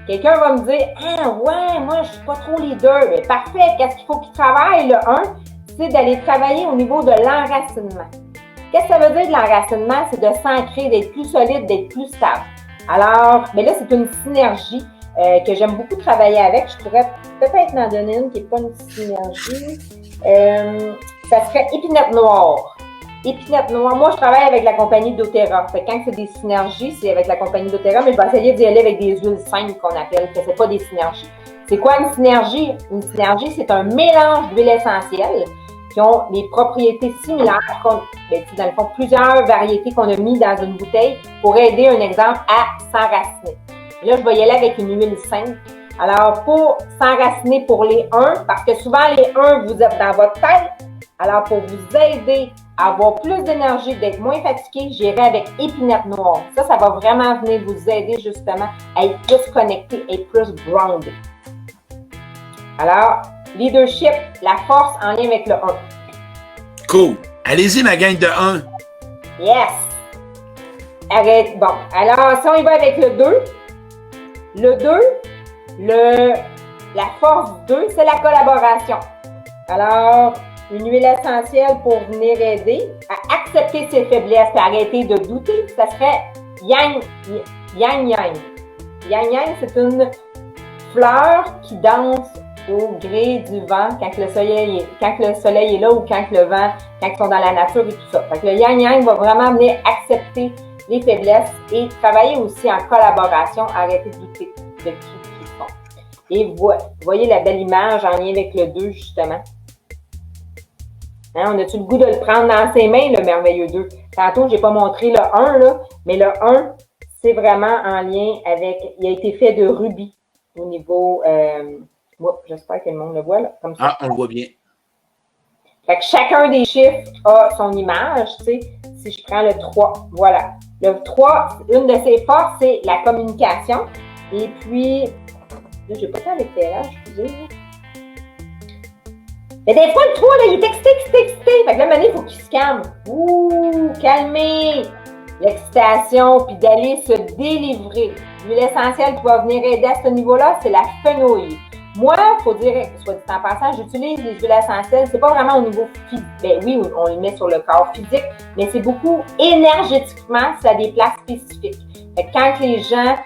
Speaker 2: Quelqu'un va me dire « Ah ouais, moi je suis pas trop leader. » Mais parfait, qu'est-ce qu'il faut qu'il travaille le 1? C'est d'aller travailler au niveau de l'enracinement. Qu'est-ce que ça veut dire de l'enracinement? C'est de s'ancrer, d'être plus solide, d'être plus stable. Alors, mais là, c'est une synergie que j'aime beaucoup travailler avec. Je pourrais peut-être en donner une qui n'est pas une synergie. Ça serait épinette noire. épinette noire. Moi, je travaille avec la compagnie doTERRA. Fait que quand c'est des synergies, c'est avec la compagnie doTERRA, mais je vais essayer d'y aller avec des huiles simples qu'on appelle, que c'est pas des synergies. C'est quoi une synergie? Une synergie, c'est un mélange d'huiles essentielles qui ont des propriétés similaires, dans le fond, plusieurs variétés qu'on a mis dans une bouteille pour aider, un exemple, à s'enraciner. Là, je vais y aller avec une huile simple. Alors, pour s'enraciner pour les 1, parce que souvent, les 1, vous êtes dans votre tête. Alors, pour vous aider à avoir plus d'énergie, d'être moins fatigué, j'irai avec épinette noire. Ça va vraiment venir vous aider justement à être plus connecté et plus grounded. Alors, leadership, la force en lien avec le 1.
Speaker 1: Cool. Allez-y, ma gang de 1.
Speaker 2: Yes! Arrête. Bon, alors, si on y va avec le 2, la force 2, c'est la collaboration. Alors, une huile essentielle pour venir aider à accepter ses faiblesses et arrêter de douter, ça serait Yang Yang. Yang Yang, c'est une fleur qui danse au gré du vent quand le soleil est là ou quand le vent, quand ils sont dans la nature et tout ça. Fait que le Yang Yang va vraiment venir accepter les faiblesses et travailler aussi en collaboration, arrêter de douter de qui ils sont. Et vous voyez la belle image en lien avec le 2, justement. Hein, on a-tu le goût de le prendre dans ses mains, le merveilleux 2? Tantôt, je n'ai pas montré le 1, là, mais le 1, c'est vraiment en lien avec... Il a été fait de rubis au niveau... j'espère que le monde le voit, là, comme ça.
Speaker 1: Ah, on le voit bien.
Speaker 2: Fait que chacun des chiffres a son image, tu sais. Si je prends le 3, voilà. Le 3, une de ses forces, c'est la communication. Et puis... Là, j'ai pas tant l'éclairage, excusez. Mais des fois, le 3, là, il est excité. Fait que là, maintenant, il faut qu'il se calme. Ouh, calmer l'excitation, puis d'aller se délivrer. L'huile essentielle qui va venir aider à ce niveau-là, c'est la fenouil. Moi, il faut dire, soit dit en passant, j'utilise les huiles essentielles. C'est pas vraiment au niveau physique. Ben oui, on les met sur le corps physique, mais c'est beaucoup énergétiquement, ça a des places spécifiques. Fait que quand les gens...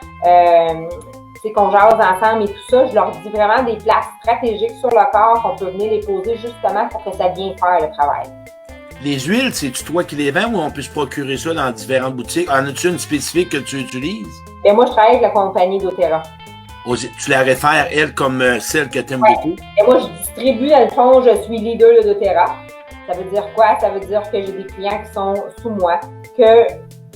Speaker 2: c'est qu'on jase ensemble et tout ça, je leur dis vraiment des places stratégiques sur le corps qu'on peut venir les poser justement pour que ça vienne faire le travail.
Speaker 1: Les huiles, c'est-tu toi qui les vends ou on peut se procurer ça dans différentes boutiques? En as-tu une spécifique que tu utilises?
Speaker 2: Et moi, je travaille avec la compagnie doTERRA.
Speaker 1: Tu la réfères, elle, comme celle que tu aimes beaucoup?
Speaker 2: Et moi, je distribue, dans le fond, je suis leader de doTERRA. Ça veut dire quoi? Ça veut dire que j'ai des clients qui sont sous moi, que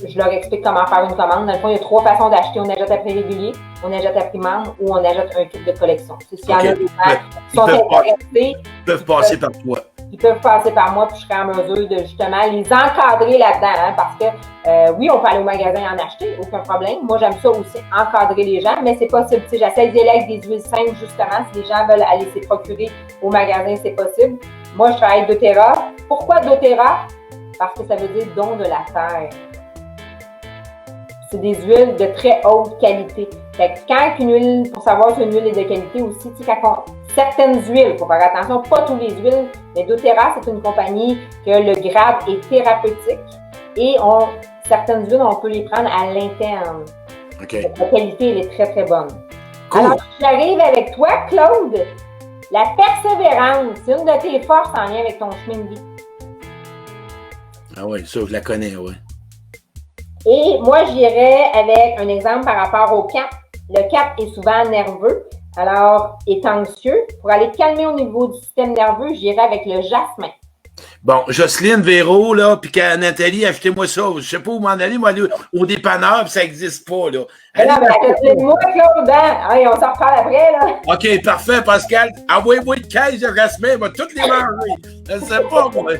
Speaker 2: je leur explique comment faire une commande. Dans le fond, il y a 3 façons d'acheter. On achète à prix régulier, on achète à prix membre ou on achète un kit de collection. S'il y en a des gens qui sont intéressés,
Speaker 1: ils peuvent passer par toi.
Speaker 2: Ils peuvent passer par moi, puis je serai en mesure de justement les encadrer là-dedans. Hein, parce que oui, on peut aller au magasin et en acheter, aucun problème. Moi, j'aime ça aussi, encadrer les gens, mais c'est possible. J'essaie d'y aller avec des huiles simples, justement. Si les gens veulent aller se procurer au magasin, c'est possible. Moi, je travaille avec doTERRA. Pourquoi doTERRA? Parce que ça veut dire don de la terre. C'est des huiles de très haute qualité. Fait que quand une huile, pour savoir si une huile est de qualité aussi, tu sais, certaines huiles, il faut faire attention, pas toutes les huiles, mais doTERRA, c'est une compagnie que le grade est thérapeutique et certaines huiles, on peut les prendre à l'interne.
Speaker 1: Okay.
Speaker 2: La qualité, elle est très, très bonne.
Speaker 1: Cool.
Speaker 2: Alors, j'arrive avec toi, Claude. La persévérance, c'est une de tes forces en lien avec ton chemin de vie.
Speaker 1: Ah oui, ça, je la connais, oui.
Speaker 2: Et moi, j'irais avec un exemple par rapport au 4. Le 4 est souvent nerveux, alors est anxieux. Pour aller calmer au niveau du système nerveux, j'irais avec le jasmin.
Speaker 1: Bon, Jocelyne, Véro, là, puis Nathalie, achetez-moi ça. Je sais pas où m'en aller, moi, aller au dépanneur, puis ça n'existe pas, là.
Speaker 2: Allez, non, mais moi, Claude, hein? On s'en reparle après, là.
Speaker 1: OK, parfait, Pascal. Envoyez-moi une caisse de jasmin, il va toutes les manger. Je ne sais pas, moi.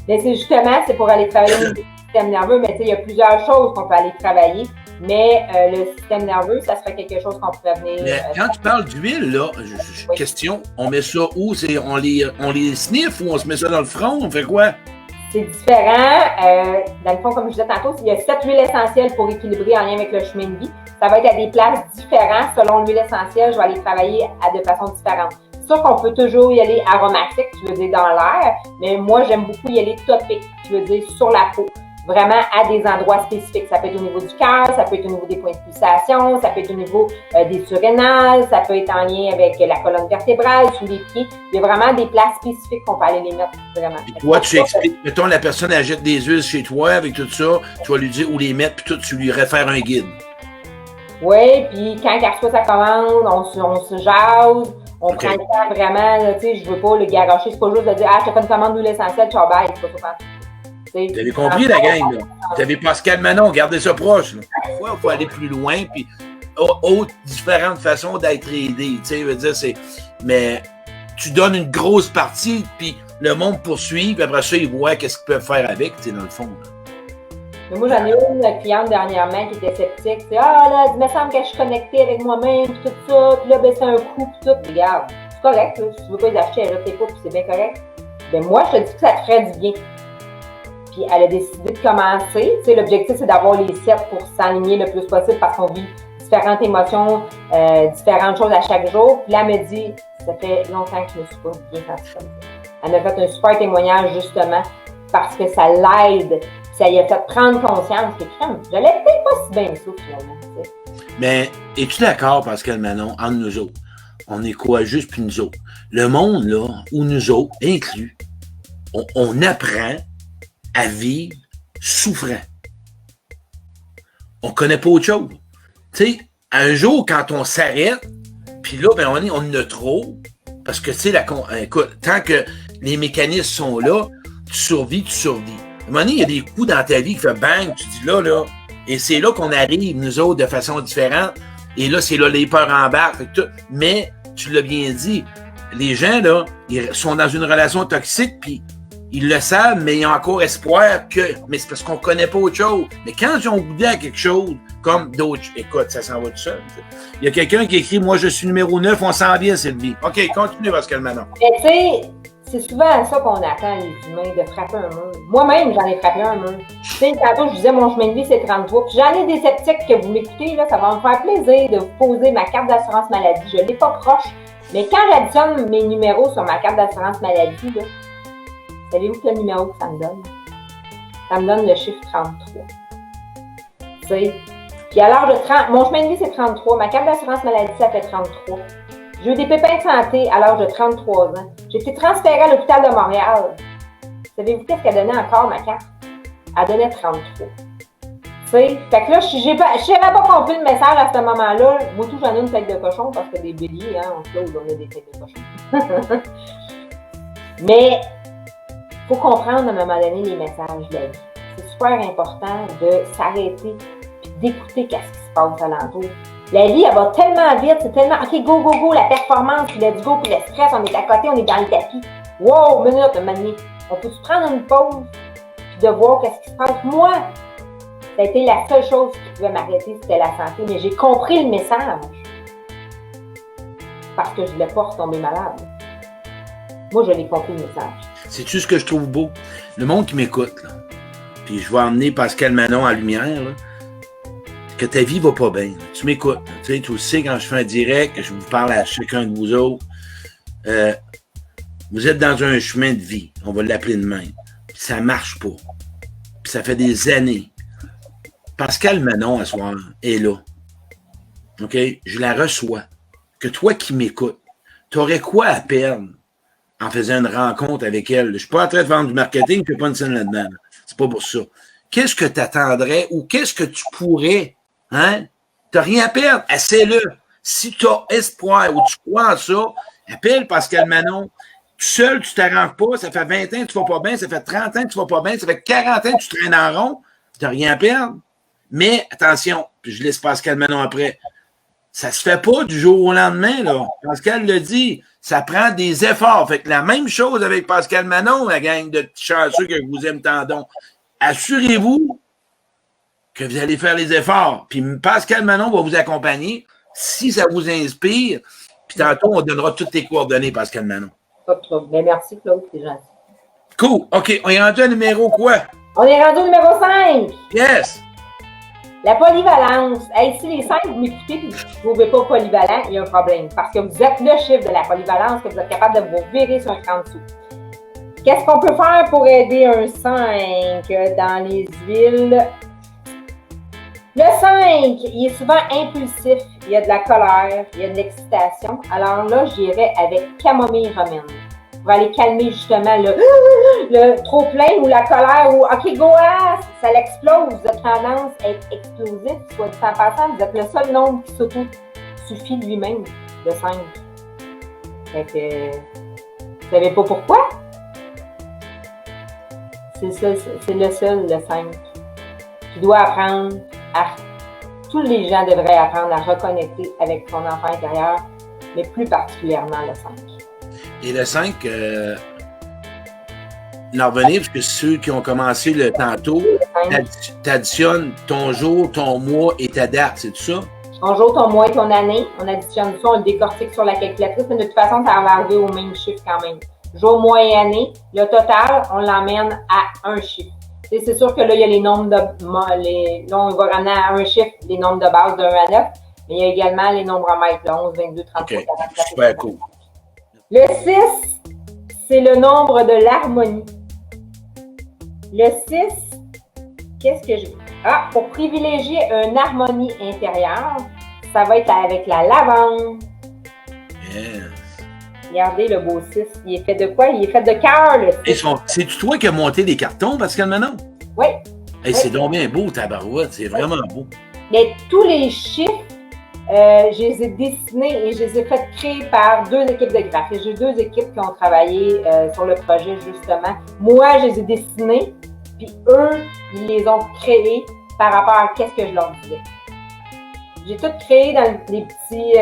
Speaker 2: Mais c'est justement, c'est pour aller travailler au niveau du système nerveux, mais tu sais, il y a plusieurs choses qu'on peut aller travailler. Mais le système nerveux, ça serait quelque chose qu'on pourrait venir...
Speaker 1: Mais quand tu parles d'huile, là,
Speaker 2: oui.
Speaker 1: Question, on met ça où? On les sniffe ou on se met ça dans le front? On fait quoi?
Speaker 2: C'est différent. Dans le fond, comme je disais tantôt, il y a 7 huiles essentielles pour équilibrer en lien avec le chemin de vie. Ça va être à des places différentes. Selon l'huile essentielle, je vais aller travailler de façon différente. C'est sûr qu'on peut toujours y aller aromatique, qui veut dire dans l'air, mais moi, j'aime beaucoup y aller topique, qui veut dire sur la peau. vraiment à des endroits spécifiques. Ça peut être au niveau du cœur, ça peut être au niveau des points de pulsation, ça peut être au niveau des surrénales, ça peut être en lien avec la colonne vertébrale, sous les pieds. Il y a vraiment des places spécifiques qu'on peut aller les mettre vraiment.
Speaker 1: Puis toi, tu expliques, mettons, la personne elle jette des huiles chez toi avec tout ça, tu vas lui dire où les mettre, puis tout, tu lui réfères un guide.
Speaker 2: Oui, puis quand elle reçoit sa commande, on se jase, on prend le temps vraiment, tu sais, je veux pas le garocher, c'est pas juste de dire, je te fais une commande d'huile essentielle, ciao, bye, c'est pas ça.
Speaker 1: Vous avez compris, la gang, là? Vous avez Pascal Manon, gardez ça proche, là. Parfois, il faut aller plus loin, puis autres différentes façons d'être aidé, tu sais, veut dire, c'est... Mais tu donnes une grosse partie, puis le monde poursuit, puis après ça, ils voient qu'est-ce qu'ils peuvent faire avec, tu sais, dans le fond, là.
Speaker 2: Mais moi, j'en ai une cliente dernièrement qui était sceptique. C'est là, il me semble que je suis connectée avec moi-même, puis tout ça, puis là, ben, c'est un coup, puis tout. Regarde, c'est correct, là. Si tu veux pas les acheter, là, tes coups, puis c'est bien correct. Ben, moi, je te dis que ça te ferait du bien. Puis elle a décidé de commencer. Tu sais, l'objectif, c'est d'avoir les 7 pour s'aligner le plus possible parce qu'on vit différentes émotions, différentes choses à chaque jour. Puis là, elle me dit, ça fait longtemps que je me suis pas bien sentie comme ça. Elle m'a fait un super témoignage, justement, parce que ça l'aide. Ça lui a fait prendre conscience que je l'ai peut-être pas si bien ça, finalement. Tu sais.
Speaker 1: Mais es-tu d'accord, Pascal Manon, entre nous autres? On est quoi, juste puis nous autres? Le monde, là, où nous autres, inclus, on apprend à vivre souffrant. On connaît pas autre chose. Tu sais, un jour, quand on s'arrête, puis là, ben, on en a trop, parce que, tu sais, écoute, tant que les mécanismes sont là, tu survis. À un moment donné, il y a des coups dans ta vie qui fait bang, tu dis là, et c'est là qu'on arrive, nous autres, de façon différente, et là, c'est là les peurs embarquent, mais, tu l'as bien dit, les gens, là, ils sont dans une relation toxique, puis ils le savent, mais ils ont encore espoir que, mais c'est parce qu'on connaît pas autre chose. Mais quand ils ont goûté à quelque chose, comme d'autres, écoute, ça s'en va tout seul. Il y a quelqu'un qui écrit, moi, je suis numéro 9, on sent bien, Sylvie. OK, continue, Pascal Manon.
Speaker 2: Mais tu sais, c'est souvent ça qu'on attend, les humains, de frapper un mur. Moi-même, j'en ai frappé un mur. Tu sais, tantôt, je disais, mon chemin de vie, c'est 33. Puis j'en ai des sceptiques que vous m'écoutez, là, ça va me faire plaisir de vous poser ma carte d'assurance maladie. Je l'ai pas proche. Mais quand j'additionne mes numéros sur ma carte d'assurance maladie, là, savez-vous quel numéro que ça me donne? Ça me donne le chiffre 33. Tu sais, puis à l'âge de 30, mon chemin de vie, c'est 33. Ma carte d'assurance maladie, ça fait 33. J'ai eu des pépins de santé à l'âge de 33 ans. J'ai été transférée à l'hôpital de Montréal. Savez-vous qu'est-ce qu'elle donnait encore, ma carte? Elle donnait 33. Tu sais, fait que là, je n'avais pas compris le message à ce moment-là. Moi, tout, j'en ai une tête de cochon parce que des béliers, hein, on a des têtes de cochon. Mais, il faut comprendre à un moment donné les messages de la vie. C'est super important de s'arrêter et d'écouter qu'est-ce qui se passe alentour. La vie, elle va tellement vite, c'est tellement, OK, go, la performance, puis let's go, puis le stress, on est à côté, on est dans le tapis. Wow, minute, Mané, on peut-tu prendre une pause, puis de voir qu'est-ce qui se passe? Moi, ça a été la seule chose qui pouvait m'arrêter, c'était la santé, mais j'ai compris le message. Parce que je ne voulais pas retomber malade. Moi, je l'ai compris le message.
Speaker 1: C'est-tu ce que je trouve beau? Le monde qui m'écoute, là, puis je vais emmener Pascal Manon à lumière, là, que ta vie va pas bien. Tu m'écoutes. Tu sais, tu sais, quand je fais un direct, que je vous parle à chacun de vous autres, vous êtes dans un chemin de vie, on va l'appeler de même. Puis ça marche pas. Puis ça fait des années. Pascal Manon, à soir, est là. OK? Je la reçois. Que toi qui m'écoutes, tu aurais quoi à perdre en faisant une rencontre avec elle? Je suis pas en train de vendre du marketing, je fais pas une scène là-dedans. C'est pas pour ça. Qu'est-ce que tu attendrais ou qu'est-ce que tu pourrais, hein? Tu n'as rien à perdre, essaie-le. Si tu as espoir ou tu crois en ça, appelle Pascal Manon. Tout seul, tu ne t'arranges pas, ça fait 20 ans que tu ne vas pas bien, ça fait 30 ans que tu ne vas pas bien, ça fait 40 ans que tu traînes en rond, tu n'as rien à perdre. Mais attention, puis je laisse Pascal Manon après, ça ne se fait pas du jour au lendemain, là. Pascal le dit, ça prend des efforts. Fait que la même chose avec Pascal Manon, la gang de petits chanceux que je vous aime tant donc. Assurez-vous que vous allez faire les efforts. Puis Pascal Manon va vous accompagner si ça vous inspire. Puis tantôt, on donnera toutes tes coordonnées, Pascal Manon.
Speaker 2: Pas de trouble. Mais merci, Claude, c'est gentil.
Speaker 1: Cool. OK, on est rendu à numéro quoi?
Speaker 2: On est rendu au numéro 5.
Speaker 1: Yes!
Speaker 2: La polyvalence. Hey, si les 5, vous m'écoutez et vous ne trouvez pas polyvalent, il y a un problème. Parce que vous êtes le chiffre de la polyvalence, que vous êtes capable de vous virer sur un cran dessous. Qu'est-ce qu'on peut faire pour aider un 5 dans les huiles? Le 5, il est souvent impulsif, il y a de la colère, il y a de l'excitation. Alors là, j'irais avec camomille romaine pour aller calmer justement le trop-plein ou la colère ou « OK, go, ça l'explose ». Vous avez tendance à être explosif, soit dit en passant, vous êtes le seul nombre qui s'auto-suffit de lui-même, le 5. Fait que, vous savez pas pourquoi? C'est le seul, le 5. Tu dois apprendre tous les gens devraient apprendre à reconnecter avec son enfant intérieur, mais plus particulièrement le 5.
Speaker 1: Et le 5, en revenir, parce que ceux qui ont commencé le tantôt, t'additionnes ton jour, ton mois et ta date, c'est tout ça?
Speaker 2: Ton jour, ton mois et ton année, on additionne ça, on le décortique sur la calculatrice, mais de toute façon, ça va arriver au même chiffre quand même. Jour, mois et année, le total, on l'emmène à un chiffre. C'est sûr que là, il y a les nombres de... là, on va ramener à un chiffre les nombres de base de 1 à 9, mais il y a également les nombres en mètres, 11, 22, 33, 44.
Speaker 1: Super cool.
Speaker 2: Le 6, c'est le nombre de l'harmonie. Le 6, qu'est-ce que je veux? Pour privilégier une harmonie intérieure, ça va être avec la lavande.
Speaker 1: Yes.
Speaker 2: Regardez le beau 6. Il est fait de quoi? Il est fait de cœur, le 6.
Speaker 1: C'est-tu toi qui as monté des cartons, Pascal Manon?
Speaker 2: Oui.
Speaker 1: Hey, c'est donc bien beau, ta barouette. C'est vraiment beau.
Speaker 2: Mais tous les chiffres, je les ai dessinés et je les ai fait créer par 2 équipes de graphistes. J'ai 2 équipes qui ont travaillé sur le projet, justement. Moi, je les ai dessinés, puis eux, ils les ont créés par rapport à qu'est-ce que je leur disais. J'ai tout créé dans les petits...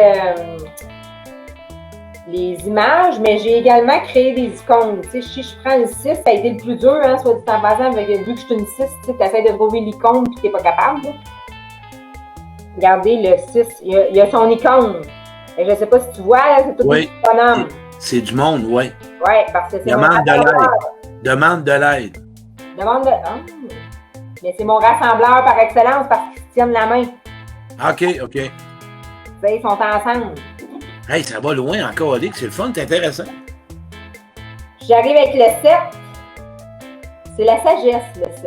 Speaker 2: les images, mais j'ai également créé des icônes. Tu sais, si je prends le 6, ça a été le plus dur, hein, soit dit en passant, vu que je suis une 6, tu essaies de trouver l'icône et tu n'es pas capable. Là. Regardez le 6, il y a son icône. Et je ne sais pas si tu vois, là, c'est tout
Speaker 1: oui.
Speaker 2: un bonhomme.
Speaker 1: C'est du monde, oui.
Speaker 2: Oui, parce que c'est
Speaker 1: Demande de l'aide. Demande de l'aide.
Speaker 2: Demande de l'aide. Mais c'est mon rassembleur par excellence parce qu'ils se tiennent la main.
Speaker 1: OK, OK.
Speaker 2: Tu sais, ils sont ensemble.
Speaker 1: Hey, ça va loin encore, Alex. C'est le fun, c'est intéressant.
Speaker 2: J'arrive avec le 7. C'est la sagesse, le 7.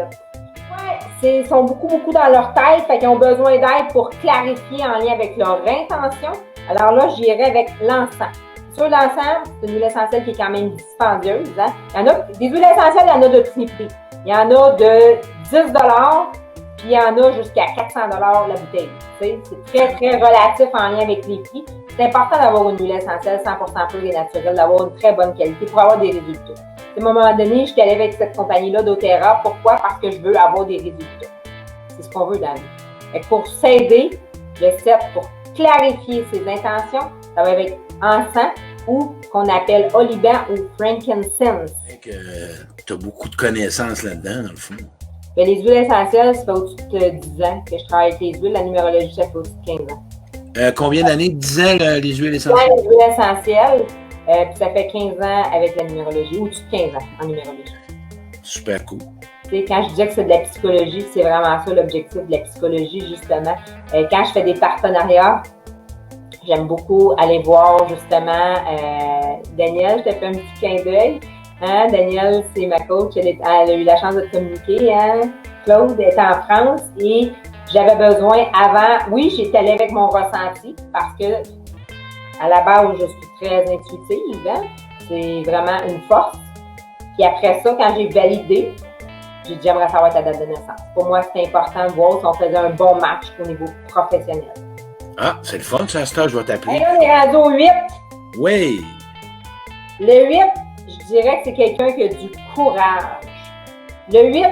Speaker 2: Ouais, ils sont beaucoup dans leur tête, fait qu'ils ont besoin d'aide pour clarifier en lien avec leur intention. Alors là, j'irai avec l'encens. Sur l'encens, c'est une huile essentielle qui est quand même dispendieuse. Hein? Il y en a, des huiles essentielles, il y en a de prix. Il y en a de 10 $, puis il y en a jusqu'à 400 $ la bouteille. C'est très, très relatif en lien avec les prix. C'est important d'avoir une huile essentielle 100% pure et naturelle, d'avoir une très bonne qualité pour avoir des résultats. À un moment donné, je suis allée avec cette compagnie-là d'Oterra. Pourquoi? Parce que je veux avoir des résultats. C'est ce qu'on veut dans la vie. Et pour s'aider, le 7, pour clarifier ses intentions, ça va être encens ou qu'on appelle oliban ou frankincense.
Speaker 1: Tu as beaucoup de connaissances là-dedans, dans le fond.
Speaker 2: Mais les huiles essentielles, ça fait au-dessus de 10 ans que je travaille avec les huiles. La numérologie, ça fait au-dessus de 15 ans.
Speaker 1: Combien d'années? 10 ans, les huiles essentielles?
Speaker 2: Ouais, les huiles essentielles, puis ça fait 15 ans avec la numérologie, au-dessus de 15 ans en numérologie.
Speaker 1: Super cool.
Speaker 2: T'sais, quand je disais que c'est de la psychologie, c'est vraiment ça l'objectif de la psychologie, justement. Quand je fais des partenariats, j'aime beaucoup aller voir, justement, Danielle, je te fais un petit clin d'œil. Hein? Danielle, c'est ma coach, elle a eu la chance de te communiquer. Hein? Claude est en France et j'avais besoin avant, oui, j'étais allée avec mon ressenti parce que à la base, je suis très intuitive. Hein? C'est vraiment une force. Puis après ça, quand j'ai validé, j'ai dit j'aimerais savoir ta date de naissance. Pour moi, c'était important de voir si on faisait un bon match au niveau professionnel.
Speaker 1: Ah, c'est le fun, ça, stage, je vais t'appeler.
Speaker 2: Et là, on est rendu au 8.
Speaker 1: Oui.
Speaker 2: Le 8, je dirais que c'est quelqu'un qui a du courage. Le 8,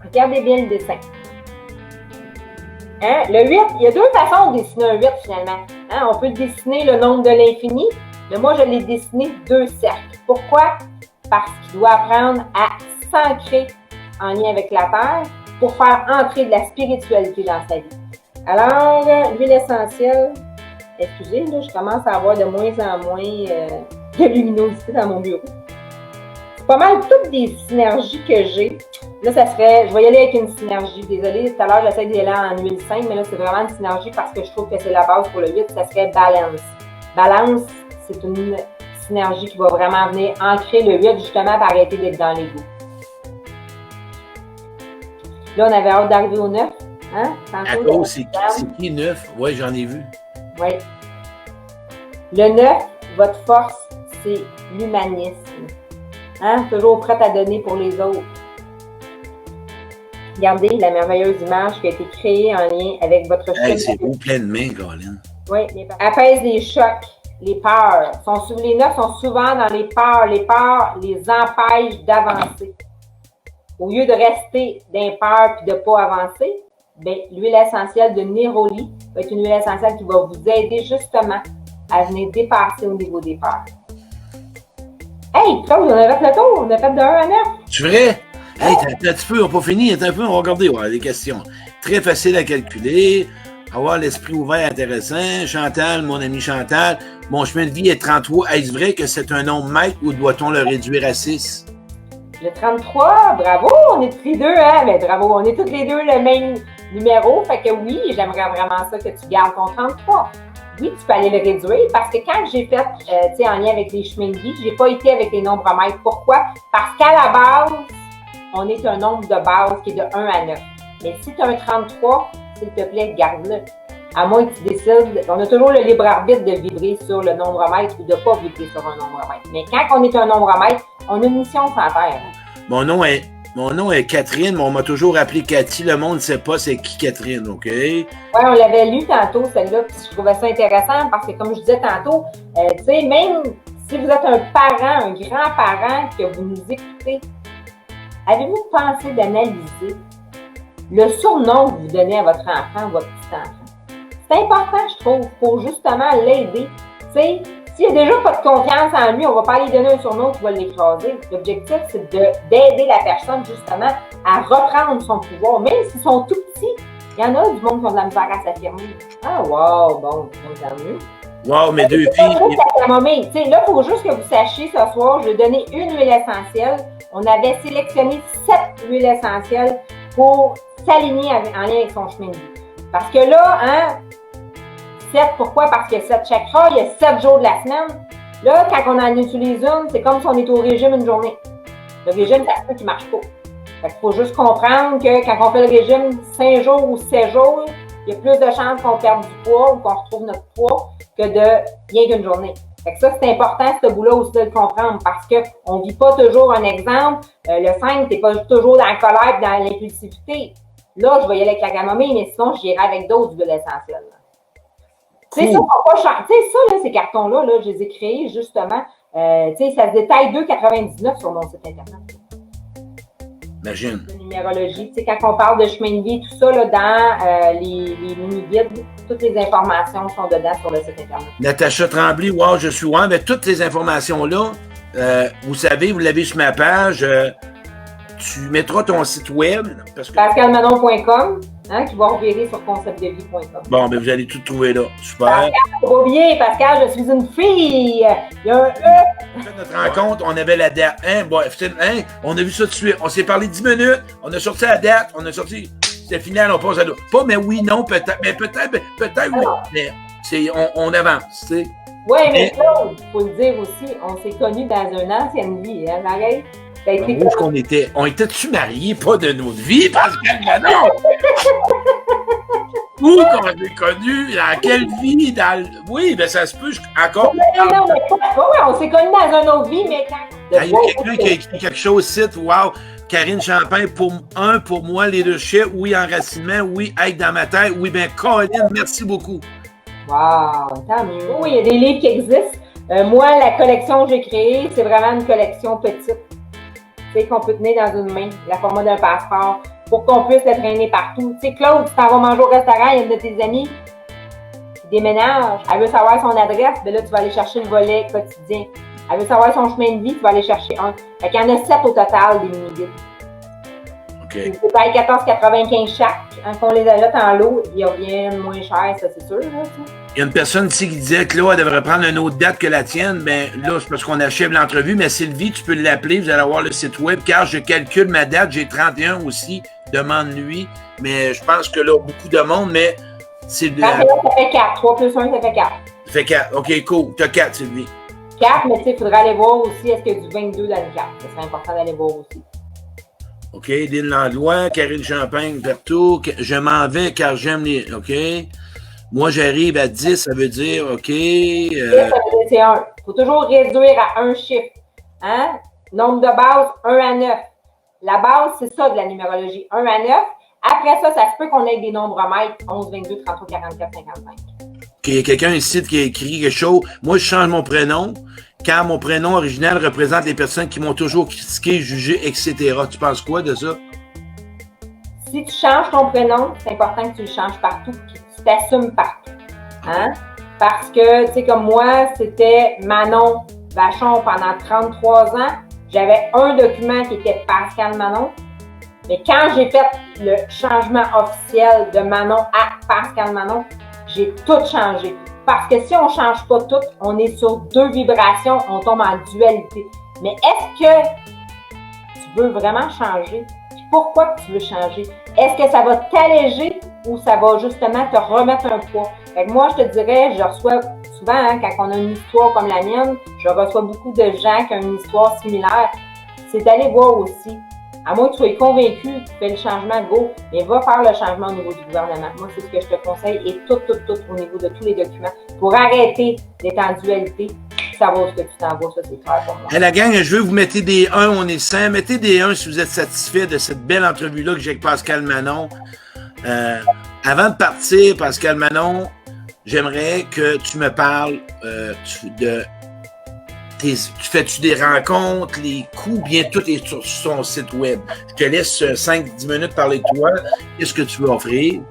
Speaker 2: regardez bien le dessin. Hein? Le 8, il y a 2 façons de dessiner un 8 finalement. Hein? On peut dessiner le nombre de l'infini, mais moi je l'ai dessiné 2 cercles. Pourquoi? Parce qu'il doit apprendre à s'ancrer en lien avec la Terre pour faire entrer de la spiritualité dans sa vie. Alors, l'huile essentielle, excusez, là, je commence à avoir de moins en moins de luminosité dans mon bureau. C'est pas mal toutes des synergies que j'ai. Là, ça serait, je vais y aller avec une synergie. Désolée, tout à l'heure, j'essaie d'y aller en huile simple, mais là, c'est vraiment une synergie parce que je trouve que c'est la base pour le 8, ça serait balance. Balance, c'est une synergie qui va vraiment venir ancrer le 8 justement pour arrêter d'être dans l'ego. Là, on avait hâte d'arriver au 9. Hein?
Speaker 1: Tantôt, c'est qui 9? Oui, j'en ai vu.
Speaker 2: Oui. Le 9, votre force, c'est l'humanisme. Hein? Toujours prête à donner pour les autres. Regardez la merveilleuse image qui a été créée en lien avec votre
Speaker 1: Hey, c'est beau, plein de mains, Colin.
Speaker 2: Oui, apaise les chocs, les peurs. Les 9 sont souvent dans les peurs. Les peurs les empêchent d'avancer. Au lieu de rester dans les peurs et de ne pas avancer, ben, l'huile essentielle de Neroli va être une huile essentielle qui va vous aider justement à venir dépasser au niveau des peurs. Hey, Claude, on a fait le tour. On a fait de 1 à 9.
Speaker 1: C'est vrai? Hey, t'as un petit peu, on n'a pas fini. Attends un peu, on va regarder les questions. Très facile à calculer. Avoir l'esprit ouvert intéressant. Chantal, mon ami Chantal, mon chemin de vie est 33. Est-ce vrai que c'est un nombre maître ou doit-on le réduire à 6?
Speaker 2: Le 33, bravo, on est tous les deux, hein? Ben, bravo, on est tous les deux le même numéro. Fait que oui, j'aimerais vraiment ça que tu gardes ton 33. Oui, tu peux aller le réduire parce que quand j'ai fait, tu sais, en lien avec les chemins de vie, j'ai pas été avec les nombres maîtres. Pourquoi? Parce qu'à la base, on est un nombre de base qui est de 1 à 9. Mais si tu as un 33, s'il te plaît, garde-le. À moins que tu décides, on a toujours le libre arbitre de vibrer sur le nombre maître ou de ne pas vibrer sur un nombre maître. Mais quand on est un nombre maître, on a une mission sans terre.
Speaker 1: Mon nom est Catherine, mais on m'a toujours appelé Cathy. Le monde ne sait pas c'est qui Catherine, OK?
Speaker 2: Oui, on l'avait lu tantôt, celle-là, puis je trouvais ça intéressant parce que, comme je disais tantôt, tu sais, même si vous êtes un parent, un grand-parent que vous nous écoutez, avez-vous pensé d'analyser le surnom que vous donnez à votre enfant ou votre petit-enfant? C'est important, je trouve, pour justement l'aider. Tu sais, s'il n'y a déjà pas de confiance en lui, on ne va pas lui donner un surnom qui va l'écraser. L'objectif, c'est d'aider la personne, justement, à reprendre son pouvoir. Même s'ils sont tout petits, il y en a du monde qui ont de la misère à s'affirmer. Ah, wow, bon, tant mieux.
Speaker 1: Wow, mes deux filles.
Speaker 2: Tu sais, là, il faut juste que vous sachiez ce soir, je vais donner une huile essentielle. On avait sélectionné 7 huiles essentielles pour s'aligner en lien avec son chemin de vie. Parce que là, hein, 7, pourquoi? Parce qu'il y a 7 chakras, il y a 7 jours de la semaine. Là, quand on en utilise une, c'est comme si on est au régime une journée. Le régime, c'est ça qui ne marche pas. Fait qu'il faut juste comprendre que quand on fait le régime 5 jours ou 7 jours, il y a plus de chances qu'on perde du poids ou qu'on retrouve notre poids que de rien qu'une journée. Fait que ça, c'est important, ce bout-là aussi de le comprendre parce qu'on ne vit pas toujours un exemple. Le 5, tu n'es pas toujours dans la colère et dans l'impulsivité. Là, je vais y aller avec la camomille, mais sinon, j'irai avec d'autres huiles essentielles. Tu sais, ça, là, ces cartons-là, là, je les ai créés justement. Tu sais, ça se détaille 2,99 sur mon site Internet.
Speaker 1: Imagine.
Speaker 2: La numérologie. Tu sais, quand on parle de chemin de vie, tout ça, là, dans les mini-guides, toutes les informations sont dedans sur le site Internet.
Speaker 1: Natacha Tremblay, wow, je suis mais toutes ces informations-là, vous savez, vous l'avez sur ma page. Tu mettras ton site web.
Speaker 2: PascalManon.com, hein, qui va revirer sur conceptdevie.com.
Speaker 1: Bon, ben vous allez tout trouver là. Super.
Speaker 2: Pascal, faut pas oublier, Pascal, je suis une fille. Il y a un E.
Speaker 1: On a fait notre rencontre, on avait la date. On a vu ça tout de suite. On s'est parlé 10 minutes, on a sorti la date, on a sorti. C'était final, on passe à l'autre. Pas, mais oui, non, peut-être. Mais peut-être, oui. Mais on avance, tu sais.
Speaker 2: Oui, mais Claude, il faut le dire aussi, on s'est connus dans une ancienne vie, hein, pareil.
Speaker 1: Où est-ce qu'on était? On était-tu mariés? Pas de notre vie, Pascal Manon! Où qu'on s'est connus? Dans quelle vie? Oui, ben ça se peut, encore.
Speaker 2: Non, mais on s'est connus dans une autre vie, mais quand.
Speaker 1: Il y a quelqu'un qui a écrit quelque chose site, wow! Karine Champagne, pour moi, leadership, oui, enracinement, oui, être dans ma tête, oui, ben Colin, merci beaucoup.
Speaker 2: Wow, tant mieux. Oui, il y a des livres qui existent. Moi, la collection que j'ai créée, c'est vraiment une collection petite. Tu sais, qu'on peut tenir dans une main, la format d'un passeport, pour qu'on puisse le traîner partout. Tu sais, Claude, tu t'en vas manger au restaurant, il y a une de tes amies qui déménage, elle veut savoir son adresse, ben là, tu vas aller chercher le volet quotidien. Elle veut savoir son chemin de vie, tu vas aller chercher un. Fait qu'il y en a 7 au total des mini-guides.
Speaker 1: OK.
Speaker 2: Ils coûtent 14,95 chaque. Quand on les achète en lot, ils reviennent moins cher, ça c'est sûr. Là,
Speaker 1: il y a une personne ici qui disait que là, elle devrait prendre une autre date que la tienne. Ben là, c'est parce qu'on achève l'entrevue. Mais Sylvie, tu peux l'appeler, vous allez avoir le site web. Car je calcule ma date, j'ai 31 aussi, demande-lui. Mais je pense que là, beaucoup de monde, mais c'est...
Speaker 2: Ça fait 4. 3 plus 1, ça fait 4.
Speaker 1: Ça fait 4. OK, cool. Tu as 4, Sylvie.
Speaker 2: carte, mais tu sais, il faudrait aller voir aussi est-ce qu'il y a du 22 dans une carte. Ce serait important d'aller voir aussi.
Speaker 1: OK, Dean Landlois, Karine Champagne, Berthaud, je m'en vais car j'aime les... OK. Moi, j'arrive à 10, ça veut dire, OK. 10,
Speaker 2: ça veut dire c'est 1. Il faut toujours réduire à un chiffre. Hein? Nombre de base, 1 à 9. La base, c'est ça de la numérologie, 1 à 9. Après ça, ça se peut qu'on ait des nombres maîtres, 11, 22, 33, 44, 55.
Speaker 1: Il y a quelqu'un ici qui a écrit quelque chose. Moi, je change mon prénom car mon prénom original représente les personnes qui m'ont toujours critiqué, jugé, etc. Tu penses quoi de ça?
Speaker 2: Si tu changes ton prénom, c'est important que tu le changes partout, que tu t'assumes partout. Hein? Parce que, tu sais, comme moi, c'était Manon Vachon pendant 33 ans. J'avais un document qui était Pascal Manon. Mais quand j'ai fait le changement officiel de Manon à Pascal Manon, j'ai tout changé. Parce que si on ne change pas tout, on est sur 2 vibrations, on tombe en dualité. Mais est-ce que tu veux vraiment changer? Puis pourquoi tu veux changer? Est-ce que ça va t'alléger ou ça va justement te remettre un poids? Fait que moi, je te dirais, je reçois souvent, hein, quand on a une histoire comme la mienne, je reçois beaucoup de gens qui ont une histoire similaire. C'est d'aller voir aussi. À moins que tu sois convaincu, tu fais le changement, go, mais va faire le changement au niveau du gouvernement. Moi, c'est ce que je te conseille et tout au niveau de tous les documents pour arrêter d'être en dualité, savoir ce que tu t'en vas, ça c'est clair pour moi.
Speaker 1: Hey, la gang, je veux vous mettre des 1, on est 100. Mettez des 1 si vous êtes satisfait de cette belle entrevue-là que j'ai avec Pascal Manon. Avant de partir, Pascal Manon, j'aimerais que tu me parles de... Tu fais-tu des rencontres, les coûts, bien tout est sur son site web. Je te laisse 5-10 minutes parler de toi. Qu'est-ce que tu veux offrir?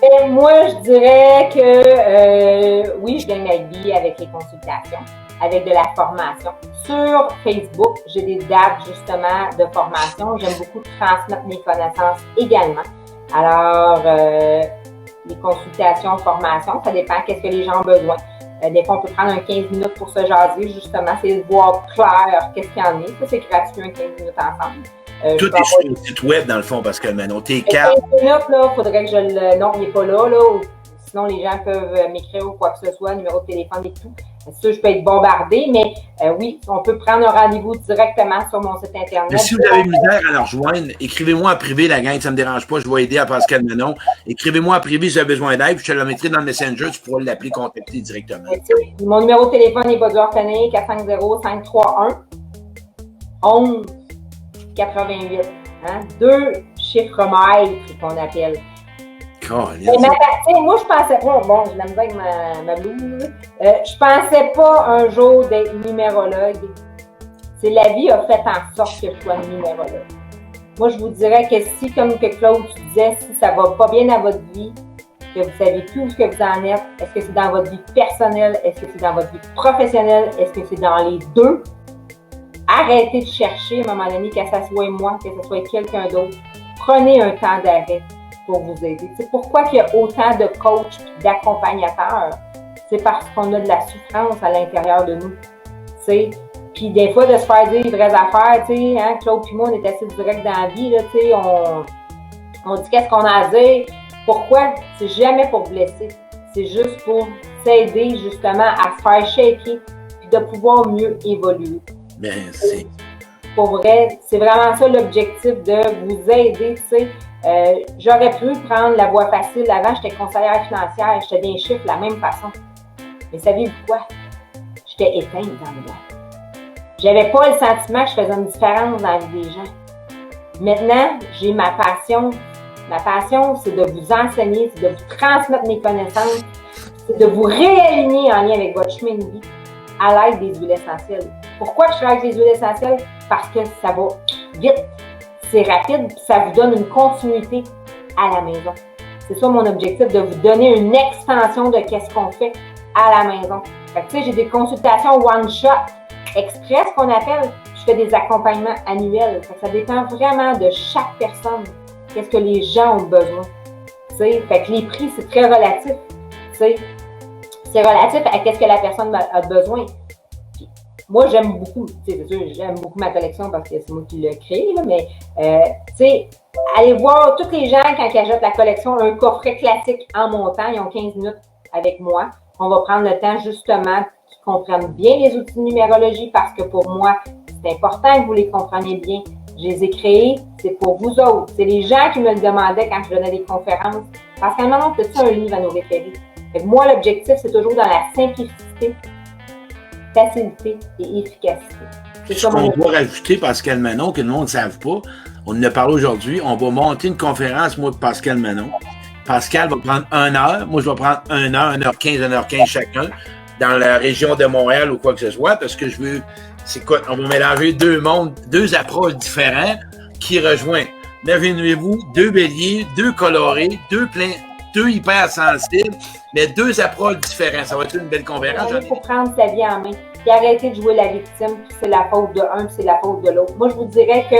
Speaker 2: Et moi, je dirais que oui, je gagne ma vie avec les consultations, avec de la formation. Sur Facebook, j'ai des dates justement de formation. J'aime beaucoup transmettre mes connaissances également. Alors, les consultations, formation, ça dépend qu'est-ce que les gens ont besoin. Des fois, on peut prendre un 15 minutes pour se jaser, justement, c'est de voir clair qu'est-ce qu'il y en a. Ça, c'est gratuit, un 15 minutes ensemble.
Speaker 1: Tout est sur le site web, dans le fond, parce que Manon, tes cartes.
Speaker 2: 15 minutes, là, il faudrait que je le... Non, il n'est pas là, là. Sinon, les gens peuvent m'écrire ou quoi que ce soit, numéro de téléphone et tout. Ça, je peux être bombardée, mais oui, on peut prendre un rendez-vous directement sur mon site Internet.
Speaker 1: Mais si vous avez misère à la rejoindre, écrivez-moi en privé, la gang, ça ne me dérange pas, je vais aider à Pascal Manon. Écrivez-moi en privé si vous avez besoin d'aide, puis je te le mettrai dans le Messenger, tu pourras l'appeler, contacter directement.
Speaker 2: Mon numéro de téléphone n'est pas dur à retenir, 450-531-11-88. Hein? 2 chiffres maîtres qu'on appelle. Moi, je pensais pas, bon, je l'aime bien avec ma blouse, je pensais pas un jour d'être numérologue. C'est la vie a fait en sorte que je sois numérologue. Moi, je vous dirais que si, comme que Claude, tu disais, si ça va pas bien dans votre vie, que vous savez plus où ce que vous en êtes, est-ce que c'est dans votre vie personnelle, est-ce que c'est dans votre vie professionnelle, est-ce que c'est dans les deux? Arrêtez de chercher à un moment donné, que ça soit moi, que ce soit quelqu'un d'autre. Prenez un temps d'arrêt pour vous aider. C'est pourquoi il y a autant de coachs et d'accompagnateurs. C'est parce qu'on a de la souffrance à l'intérieur de nous. T'sais. Puis des fois, de se faire dire les vraies affaires, hein, Claude et moi, on est assez direct dans la vie, là, on dit qu'est-ce qu'on a à dire. Pourquoi? C'est jamais pour blesser. C'est juste pour s'aider justement à se faire shaker et de pouvoir mieux évoluer.
Speaker 1: Merci.
Speaker 2: Pour vrai, c'est vraiment ça l'objectif de vous aider, tu sais. J'aurais pu prendre la voie facile. Avant, j'étais conseillère financière, j'étais des chiffres de la même façon. Mais savez-vous quoi? J'étais éteinte dans le monde. J'avais pas le sentiment que je faisais une différence dans la vie des gens. Maintenant, j'ai ma passion. Ma passion, c'est de vous enseigner, c'est de vous transmettre mes connaissances, c'est de vous réaligner en lien avec votre chemin de vie à l'aide des huiles essentielles. Pourquoi je travaille avec les huiles essentielles? Parce que ça va vite, c'est rapide, puis ça vous donne une continuité à la maison. C'est ça mon objectif, de vous donner une extension de qu'est-ce qu'on fait à la maison. Fait que, tu sais, j'ai des consultations one-shot, express qu'on appelle. Je fais des accompagnements annuels. Fait que ça dépend vraiment de chaque personne. Qu'est-ce que les gens ont besoin. T'sais? Fait que les prix, c'est très relatif. T'sais? C'est relatif à qu'est-ce que la personne a besoin. Puis, moi, j'aime beaucoup, c'est sûr, j'aime beaucoup ma collection parce que c'est moi qui l'ai créée, là, mais allez voir tous les gens quand ils achètent la collection, un coffret classique en montant, ils ont 15 minutes avec moi. On va prendre le temps justement comprennent bien les outils de numérologie parce que pour moi, c'est important que vous les compreniez bien. Je les ai créés, c'est pour vous autres. C'est les gens qui me le demandaient quand je donnais des conférences. Parce qu'à un moment, c'est ça un livre à nous référer. Fait que moi, l'objectif, c'est toujours dans la simplicité, facilité et efficacité.
Speaker 1: Ce qu'on doit rajouter, Pascal Manon, que le monde ne savent pas, on en a parlé aujourd'hui, on va monter une conférence, moi et Pascal Manon. Pascal va prendre 1 heure, moi je vais prendre 1 heure, 1h15, 1h15 chacun, dans la région de Montréal ou quoi que ce soit, parce que je veux, c'est quoi, on va mélanger deux mondes, deux approches différentes qui rejoignent. Imaginez-vous, 2 béliers, 2 colorés, 2 pleins, 2 hypersensibles, mais 2 approches différentes. Ça va être une belle conférence.
Speaker 2: Il faut prendre sa vie en main. Puis arrêter de jouer la victime, puis c'est la faute de un, puis c'est la faute de l'autre. Moi, je vous dirais que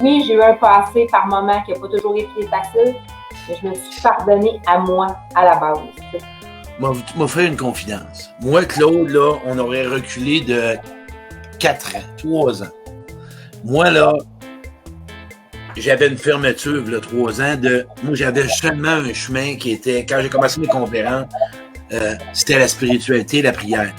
Speaker 2: oui, j'ai eu un passé par moment qui n'a pas toujours été facile, mais je me suis pardonnée à moi à la base.
Speaker 1: M'a fait une confidence. Moi, Claude, là, on aurait reculé de 4 ans, 3 ans. Moi, là, j'avais une fermeture, là, 3 ans, moi, j'avais seulement un chemin qui était, quand j'ai commencé mes conférences, c'était la spiritualité, la prière.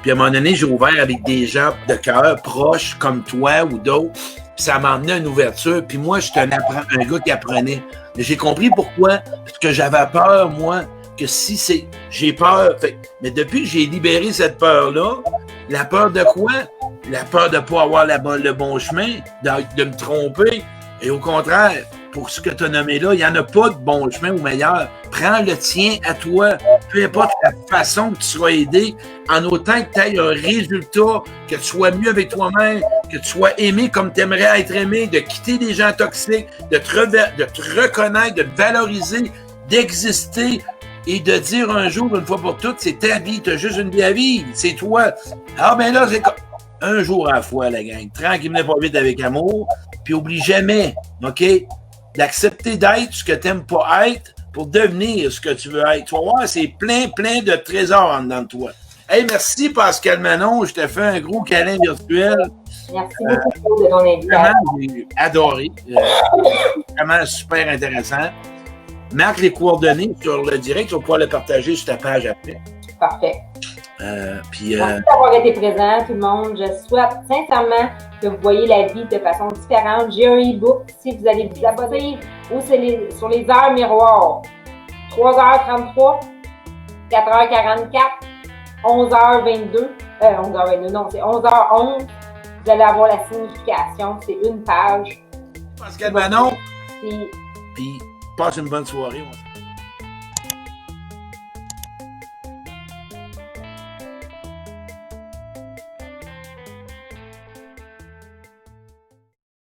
Speaker 1: Puis à un moment donné, j'ai ouvert avec des gens de cœur proches, comme toi ou d'autres, puis ça m'a emmené à une ouverture, puis moi, j'étais un gars qui apprenait. Mais j'ai compris pourquoi, parce que j'avais peur, moi, que si c'est... J'ai peur, mais depuis que j'ai libéré cette peur-là, la peur de quoi? La peur de ne pas avoir le bon chemin, de me tromper, et au contraire, pour ce que tu as nommé là, il n'y en a pas de bon chemin ou meilleur. Prends le tien à toi, peu importe la façon que tu seras aidé, en autant que tu aies un résultat, que tu sois mieux avec toi-même, que tu sois aimé comme tu aimerais être aimé, de quitter des gens toxiques, de te reconnaître, de te valoriser, d'exister et de dire un jour, une fois pour toutes, c'est ta vie, tu as juste une vie à vivre, c'est toi. Ah ben là, c'est un jour à la fois, la gang. Tranquillement, pas vite avec amour, puis oublie jamais, OK? D'accepter d'être ce que tu n'aimes pas être pour devenir ce que tu veux être. Tu vas voir, c'est plein de trésors en dedans de toi. Hey, merci Pascal Manon, je te fais un gros câlin virtuel.
Speaker 2: Merci beaucoup de ton invitation.
Speaker 1: Vraiment, j'ai adoré. Vraiment super intéressant. Marque les coordonnées sur le direct, tu vas pouvoir le partager sur ta page après.
Speaker 2: Parfait.
Speaker 1: Merci
Speaker 2: d'avoir été présent, tout le monde. Je souhaite sincèrement que vous voyez la vie de façon différente. J'ai un e-book. Si vous allez vous abonner ou sur les heures miroirs, 3h33, 4h44, 11h22, 11h22, non, c'est 11h11. Vous allez avoir la signification. C'est une page.
Speaker 1: Pascal Manon. Puis passe une bonne soirée.